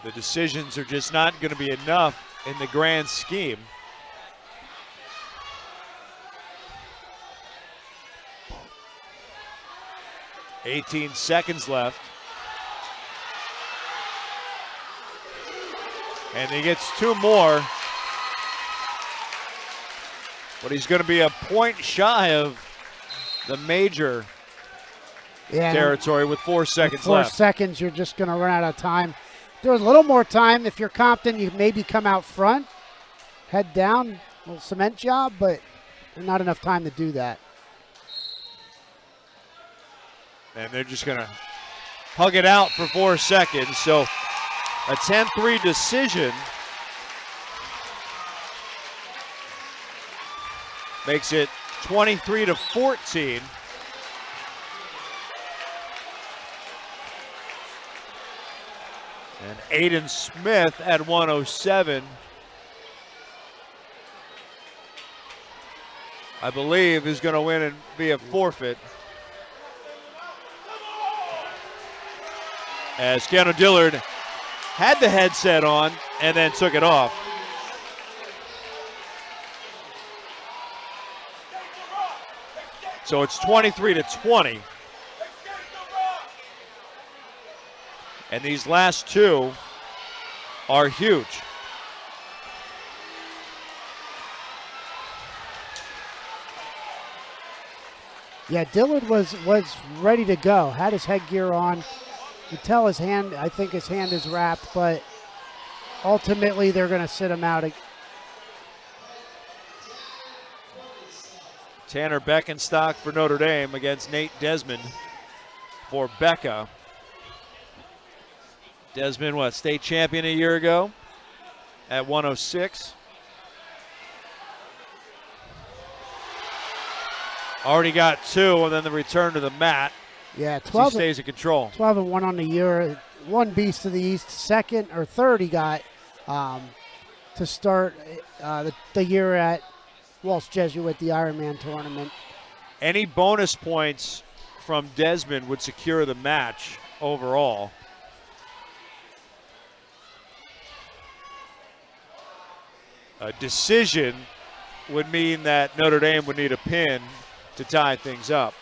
The decisions are just not going to be enough in the grand scheme. $18 seconds left. And he gets 2 more. But he's going to be a point shy of the major territory with 4 seconds left. 4 seconds, you're just going to run out of time. There was a little more time. If you're Compton, you maybe come out front, head down, a little cement job, but not enough time to do that. And they're just going to hug it out for 4 seconds. So a 10-3 decision makes it 23-14. And Aiden Smith at 107, I believe, is going to win and be a forfeit. As Keanu Dillard had the headset on and then took it off. So it's 23-20. And these last 2 are huge. Yeah, Dillard was ready to go, had his headgear on. You tell his hand, I think his hand is wrapped, but ultimately they're going to sit him out. Tanner Beckenstock for Notre Dame against Nate Desmond for Becca. Desmond, state champion a year ago at 106. Already got 2, and then the return to the mat. Yeah, 12. He stays in control. 12-1 on the year. 1 Beast to the East. 2nd or 3rd he got to start the year at Walsh Jesuit, the Ironman tournament. Any bonus points from Desmond would secure the match overall. A decision would mean that Notre Dame would need a pin to tie things up.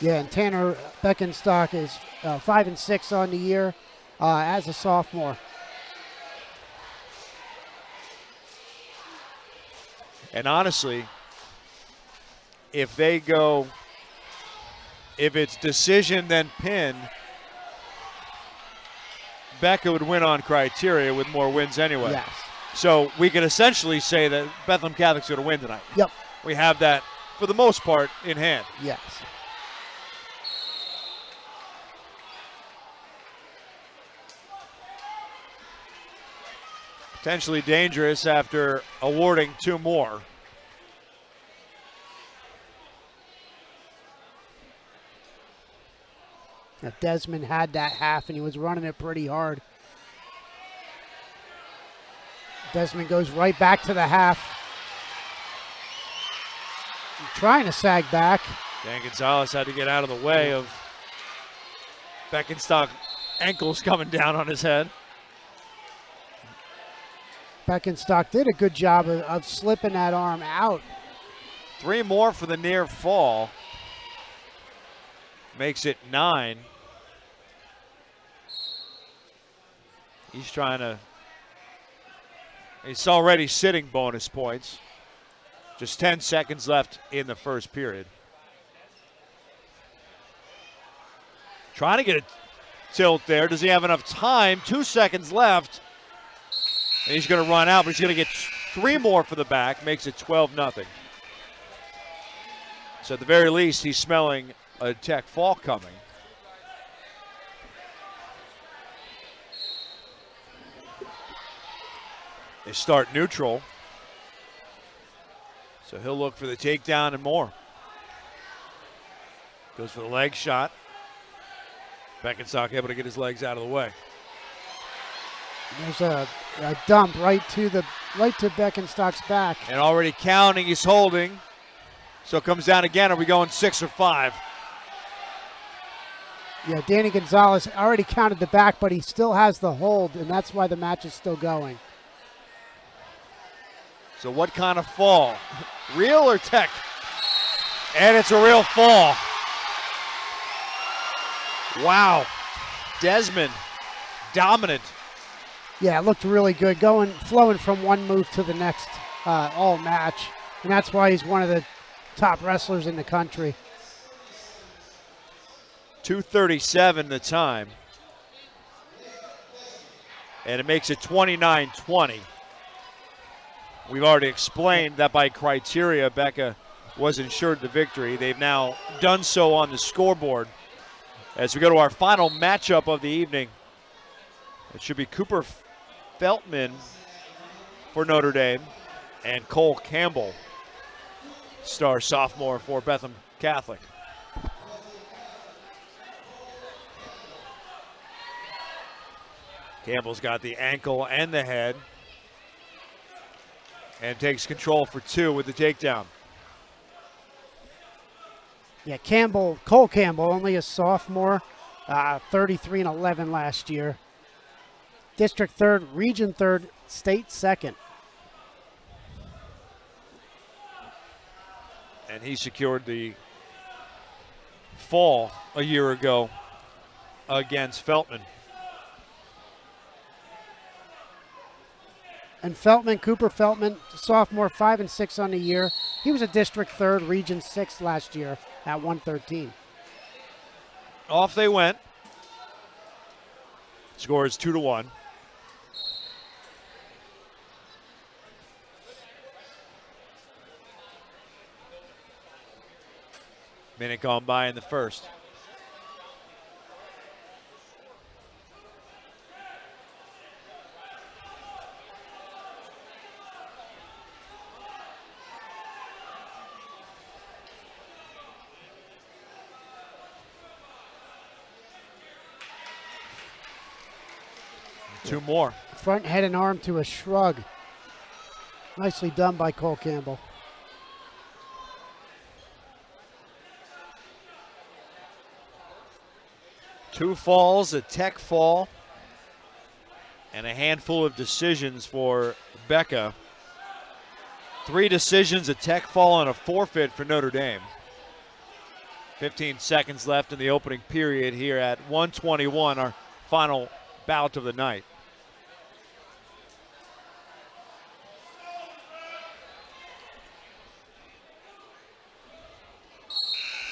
Yeah, and Tanner Beckenstock is 5-6 on the year as a sophomore. And honestly, if it's decision then pin, Becca would win on criteria with more wins anyway. Yes. So we can essentially say that Bethlehem Catholic's going to win tonight. Yep. We have that, for the most part, in hand. Yes. Potentially dangerous after awarding 2 more. Now Desmond had that half, and he was running it pretty hard. Desmond goes right back to the half. Trying to sag back. Dan Gonzalez had to get out of the way of Beckenstock ankles coming down on his head. Beckenstock did a good job of slipping that arm out 3 more for the near fall. Makes it 9. He's trying to, he's already sitting bonus points. Just 10 seconds left in the first period. Trying to get a tilt there. Does he have enough time? 2 seconds left. And he's going to run out, but he's going to get 3 more for the back. Makes it 12-0. So at the very least, he's smelling a Tech fall coming. They start neutral. So he'll look for the takedown and more. Goes for the leg shot. Beckenstock able to get his legs out of the way. There's a dump right to Beckenstock's back. And already counting, he's holding. So it comes down again. Are we going 6 or 5? Yeah, Danny Gonzalez already counted the back, but he still has the hold, and that's why the match is still going. So what kind of fall? Real or Tech? And it's a real fall. Wow. Desmond, dominant. Yeah, it looked really good, flowing from one move to the next all match, and that's why he's one of the top wrestlers in the country. 2:37 the time. And it makes it 29-20. We've already explained that by criteria, Becca was ensured the victory. They've now done so on the scoreboard. As we go to our final matchup of the evening, it should be Cooper Feltman for Notre Dame and Cole Campbell, star sophomore for Bethlehem Catholic. Campbell's got the ankle and the head and takes control for 2 with the takedown. Yeah, Cole Campbell, only a sophomore, 33-11 last year. District 3rd, Region 3rd, State 2nd. And he secured the fall a year ago against Feltman. And Cooper Feltman, sophomore, 5-6 on the year. He was a District 3rd, Region 6 last year at 113. Off they went. Score is 2-1. Minute gone by in the first. Two more. Front head and arm to a shrug. Nicely done by Cole Campbell. Two falls, a Tech fall, and a handful of decisions for Becca. 3 decisions, a Tech fall, and a forfeit for Notre Dame. 15 seconds left in the opening period here at 1:21, our final bout of the night.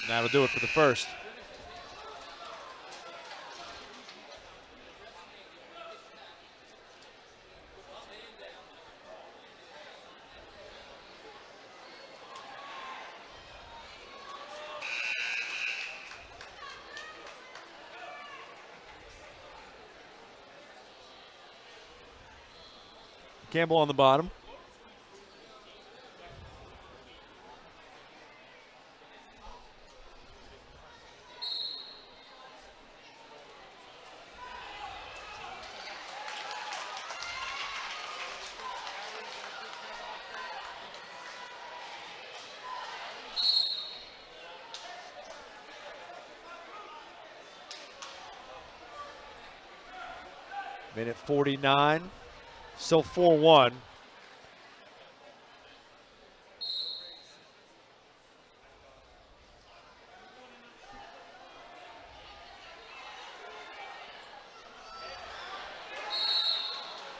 That'll do it for the first. Campbell on the bottom. Minute 49. Still 4-1.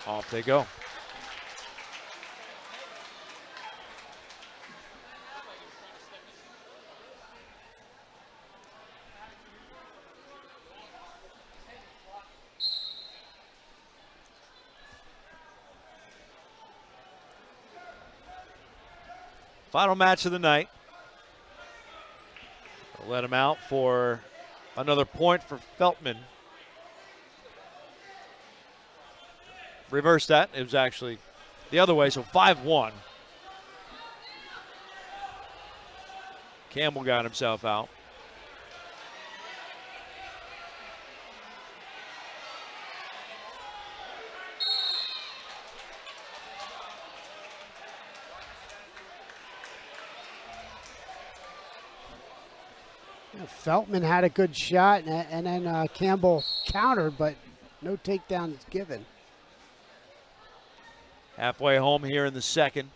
Off they go. Final match of the night. We'll let him out for another point for Feltman. Reverse that. It was actually the other way, so 5-1. Campbell got himself out. Feltman had a good shot, and then Campbell countered, but no takedowns given. Halfway home here in the second.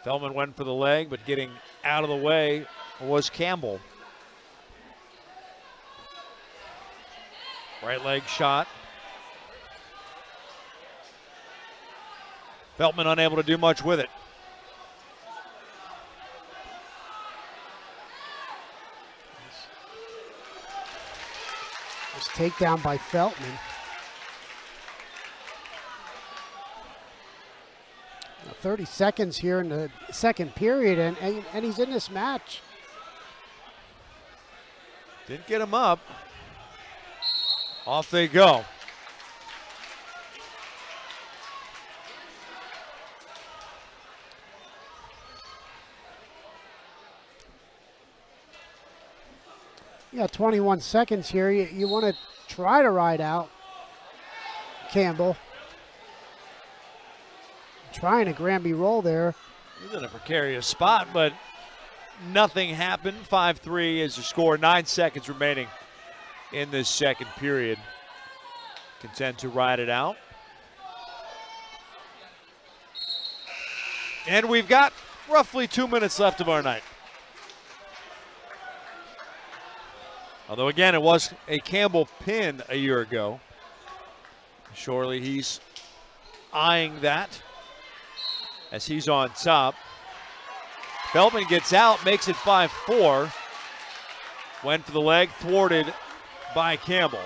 Feltman went for the leg, but getting out of the way was Campbell. Right leg shot. Feltman unable to do much with it. This takedown by Feltman. 30 seconds here in the second period, and he's in this match. Didn't get him up. Off they go. You got 21 seconds here. You want to try to ride out Campbell. Trying a Granby roll there. He's in a precarious spot, but nothing happened. 5-3 is the score. 9 seconds remaining in this second period. Content to ride it out. And we've got roughly 2 minutes left of our night. Although, again, it was a Campbell pin a year ago. Surely he's eyeing that as he's on top. Feltman gets out, makes it 5-4. Went for the leg, thwarted by Campbell.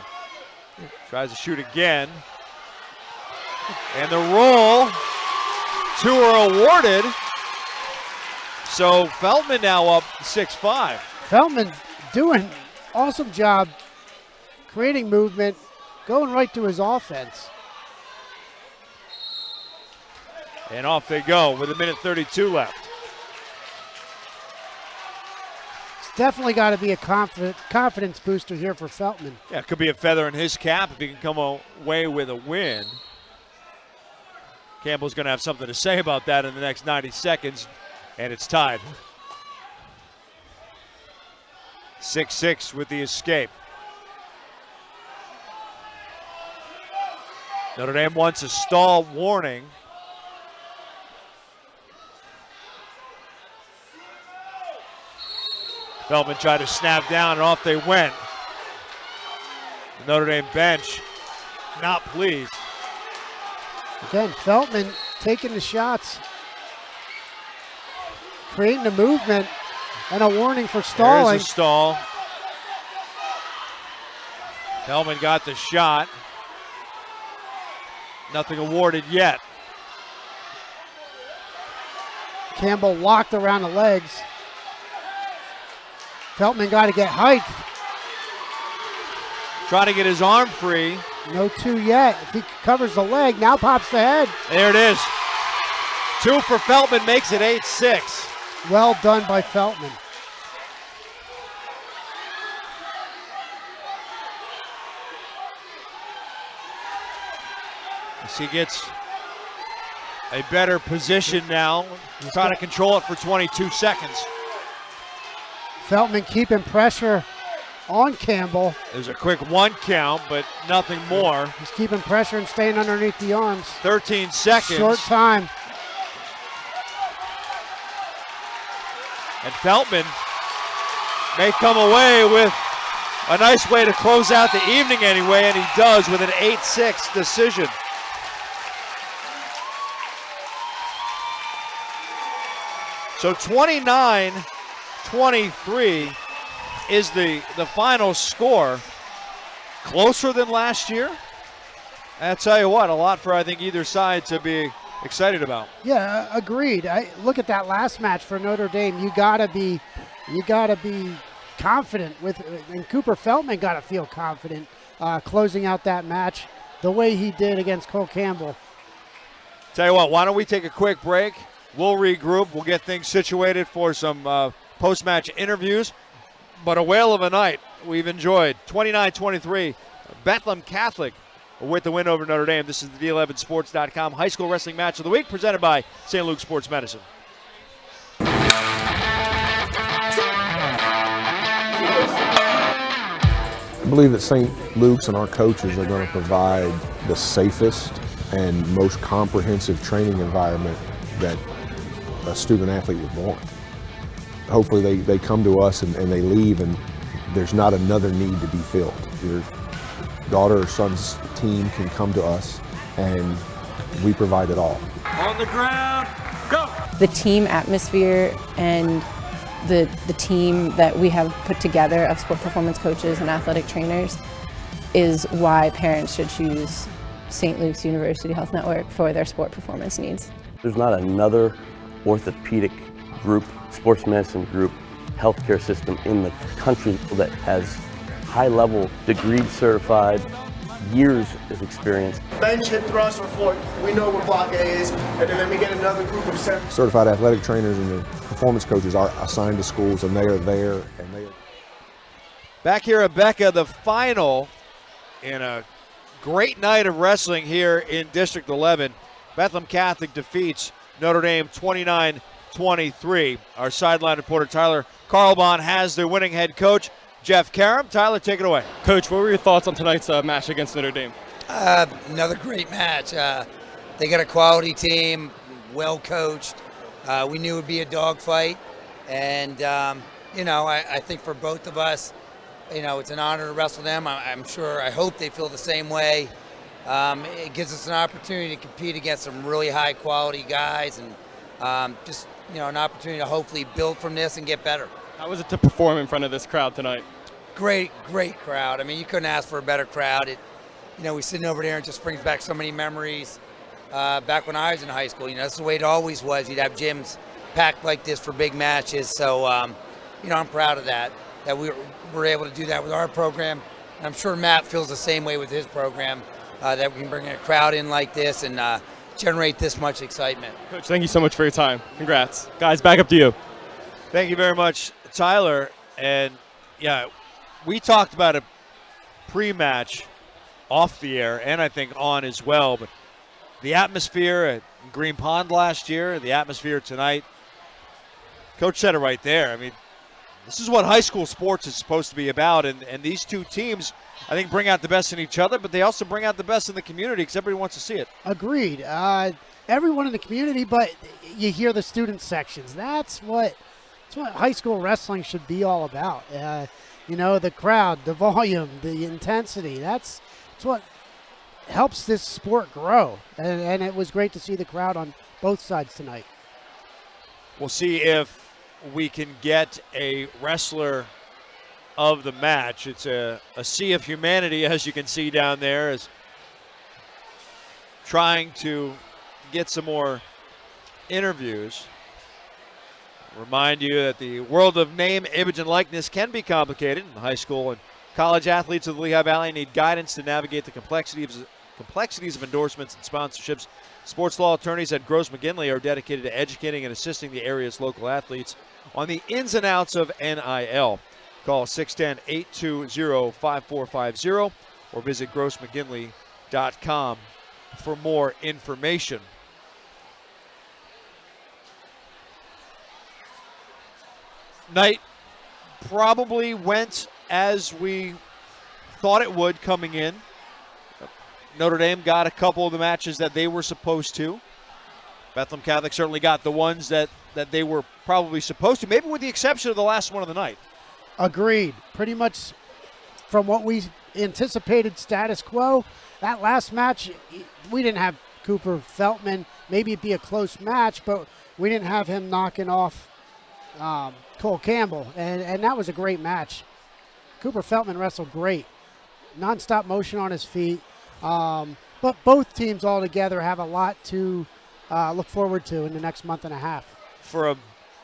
Tries to shoot again. And the roll. 2 are awarded. So Feltman now up 6-5. Feltman doing awesome job creating movement, going right to his offense. And off they go with 1:32 left. It's definitely got to be a confidence booster here for Feltman. Yeah, it could be a feather in his cap if he can come away with a win. Campbell's going to have something to say about that in the next 90 seconds, and it's tied. 6-6 with the escape. Notre Dame wants a stall warning. Feltman tried to snap down, and off they went. The Notre Dame bench not pleased. Again, Feltman taking the shots, creating the movement, and a warning for stalling. There's a stall. Feltman got the shot. Nothing awarded yet. Campbell locked around the legs. Feltman got to get height. Trying to get his arm free. No 2 yet. If he covers the leg, now pops the head. There it is. 2 for Feltman, makes it 8-6. Well done by Feltman. As he gets a better position now, trying to control it for 22 seconds. Feltman keeping pressure on Campbell. There's a quick 1 count, but nothing more. He's keeping pressure and staying underneath the arms. 13 seconds. Short time. And Feltman may come away with a nice way to close out the evening anyway, and he does with an 8-6 decision. So 29-23 is the final score. Closer than last year. I'll tell you what, a lot for I think either side to be excited about. Yeah, agreed. Look at that last match for Notre Dame. You gotta be confident with, and Cooper Feltman got to feel confident closing out that match the way he did against Cole Campbell. Tell you what, why don't we take a quick break? We'll regroup. We'll get things situated for some post-match interviews. But a whale of a night we've enjoyed. 29-23, Bethlehem Catholic with the win over Notre Dame. This is the D11Sports.com High School Wrestling Match of the Week presented by St. Luke Sports Medicine. I believe that St. Luke's and our coaches are going to provide the safest and most comprehensive training environment that a student athlete would want. Hopefully they come to us and they leave and there's not another need to be filled. Your daughter or son's team can come to us and we provide it all. On the ground, go! The team atmosphere and the team that we have put together of sport performance coaches and athletic trainers is why parents should choose St. Luke's University Health Network for their sport performance needs. There's not another orthopedic group, sports medicine group, healthcare system in the country that has high-level, degree certified, years of experience. Bench, hip thrust, or floor, we know what block A is, and then we get another group of 7. Certified athletic trainers and the performance coaches are assigned to schools and they are there. And they are back here at Becca, the final in a great night of wrestling here in District 11. Bethlehem Catholic defeats Notre Dame 29-23. Our sideline reporter Tyler Carlbon has the winning head coach, Jeff Karam. Tyler, take it away. Coach, what were your thoughts on tonight's match against Notre Dame? Another great match. They got a quality team, well coached. We knew it would be a dogfight. And, I think for both of us, it's an honor to wrestle them. I hope they feel the same way. It gives us an opportunity to compete against some really high quality guys and an opportunity to hopefully build from this and get better. How was it to perform in front of this crowd tonight? Great crowd. I mean, you couldn't ask for a better crowd. We're sitting over there and it just brings back so many memories back when I was in high school. That's the way it always was. You'd have gyms packed like this for big matches. So, I'm proud of that we were able to do that with our program. And I'm sure Matt feels the same way with his program, that we can bring a crowd in like this and generate this much excitement. Coach, thank you so much for your time. Congrats. Guys, back up to you. Thank you very much, Tyler. And, yeah, we talked about a pre-match off the air and I think on as well, but the atmosphere at Green Pond last year, the atmosphere tonight, Coach said it right there. I mean, this is what high school sports is supposed to be about, and these two teams, I think, bring out the best in each other, but they also bring out the best in the community because everybody wants to see it. Agreed. Everyone in the community, but you hear the student sections. That's what high school wrestling should be all about. The crowd, the volume, the intensity. That's what helps this sport grow. And it was great to see the crowd on both sides tonight. We'll see if we can get a wrestler of the match. It's a sea of humanity, as you can see down there, is trying to get some more interviews. Remind you that the world of name, image, and likeness can be complicated. High school and college athletes of the Lehigh Valley need guidance to navigate the complexities of endorsements and sponsorships. Sports law attorneys at Gross McGinley are dedicated to educating and assisting the area's local athletes on the ins and outs of NIL. Call 610-820-5450 or visit grossmcginley.com for more information. Night probably went as we thought it would coming in. Notre Dame got a couple of the matches that they were supposed to. Bethlehem Catholic certainly got the ones that they were probably supposed to, maybe with the exception of the last one of the night. Agreed. Pretty much from what we anticipated, status quo. That last match, we didn't have Cooper Feltman. Maybe it'd be a close match, but we didn't have him knocking off Cole Campbell, and that was a great match. Cooper Feltman wrestled great. Non-stop motion on his feet. But both teams all together have a lot to look forward to in the next month and a half. For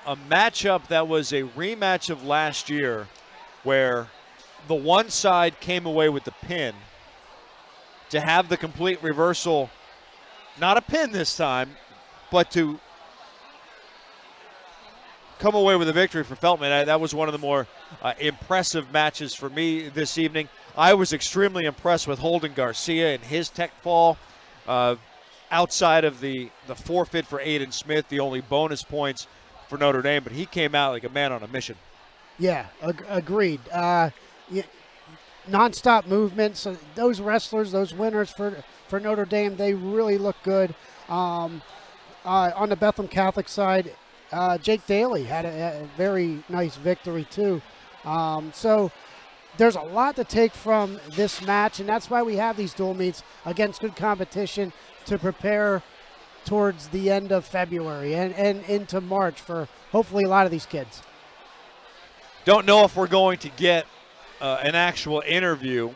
a matchup that was a rematch of last year where the one side came away with the pin, to have the complete reversal, not a pin this time, but to come away with a victory for Feltman. That was one of the more impressive matches for me this evening. I was extremely impressed with Holden Garcia and his tech fall. Outside of the forfeit for Aiden Smith, the only bonus points for Notre Dame, but he came out like a man on a mission. Yeah, agreed. Non-stop movement. So those wrestlers, those winners for Notre Dame, they really look good. On the Bethlehem Catholic side, Jake Daly had a very nice victory too. So there's a lot to take from this match, and that's why we have these dual meets against good competition to prepare towards the end of February and into March for hopefully a lot of these kids. Don't know if we're going to get an actual interview,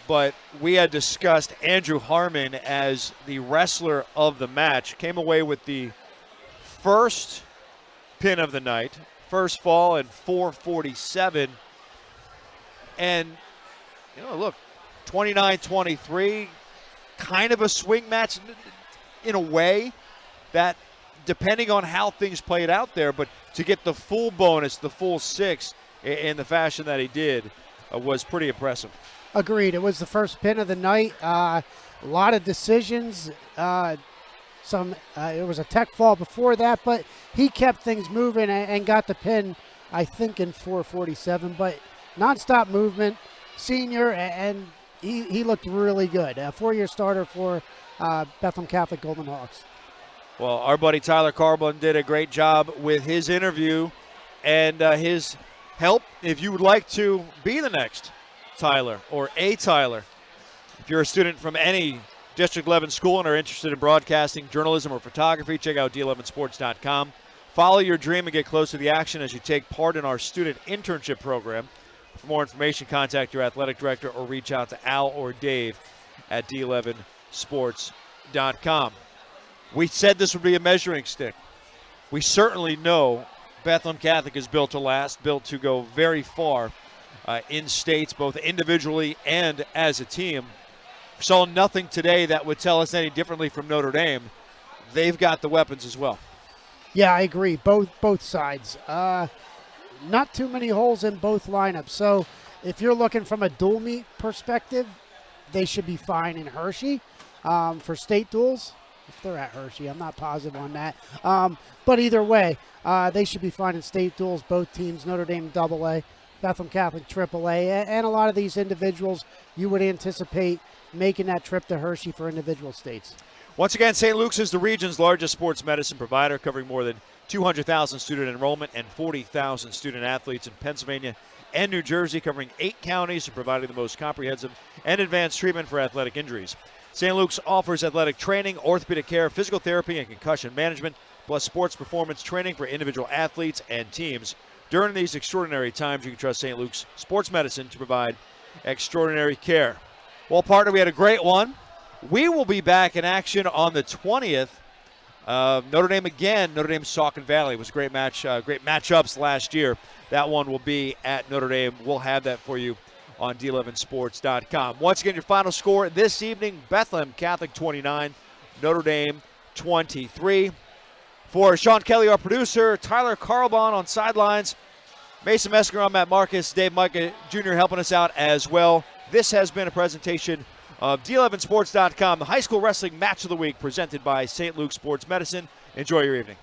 but we had discussed Andrew Harmon as the wrestler of the match. Came away with the first pin of the night, first fall in 4:47. And, look, 29-23, kind of a swing match in a way that, depending on how things played out there, but to get the full bonus, the full 6 in the fashion that he did was pretty impressive. Agreed. It was the first pin of the night. A lot of decisions. It was a tech fall before that, but he kept things moving and got the pin, I think, in 4:47. But nonstop movement, senior, and he looked really good. A 4-year starter for Bethlehem Catholic Golden Hawks. Well, our buddy Tyler Carbon did a great job with his interview and his help. If you would like to be the next Tyler or a Tyler, if you're a student from any District 11 school and are interested in broadcasting, journalism, or photography, check out d11sports.com. Follow your dream and get close to the action as you take part in our student internship program. For more information, contact your athletic director or reach out to Al or Dave at d11sports.com. We said this would be a measuring stick. We certainly know Bethlehem Catholic is built to last, built to go very far in states, both individually and as a team. We saw nothing today that would tell us any differently from Notre Dame. They've got the weapons as well. Yeah, I agree. Both sides. Not too many holes in both lineups. So if you're looking from a dual meet perspective, they should be fine in Hershey for state duels. If they're at Hershey, I'm not positive on that. But either way, they should be fine in state duels, both teams, Notre Dame AA, Bethlehem Catholic AAA, and a lot of these individuals you would anticipate making that trip to Hershey for individual states. Once again, St. Luke's is the region's largest sports medicine provider, covering more than 200,000 student enrollment and 40,000 student athletes in Pennsylvania and New Jersey, covering 8 counties and providing the most comprehensive and advanced treatment for athletic injuries. St. Luke's offers athletic training, orthopedic care, physical therapy, and concussion management, plus sports performance training for individual athletes and teams. During these extraordinary times, you can trust St. Luke's Sports Medicine to provide extraordinary care. Well, partner, we had a great one. We will be back in action on the 20th. Notre Dame again. Notre Dame Saucon Valley. It was a great match, great matchups last year. That one will be at Notre Dame. We'll have that for you on d11sports.com. Once again, your final score this evening: Bethlehem Catholic 29, Notre Dame 23. For Sean Kelly, our producer, Tyler Carlbon on sidelines, Mason Mesker, I'm Matt Marcus, Dave Micah Jr. helping us out as well. This has been a presentation of d11sports.com, the high school wrestling match of the week, presented by St. Luke Sports Medicine. Enjoy your evening.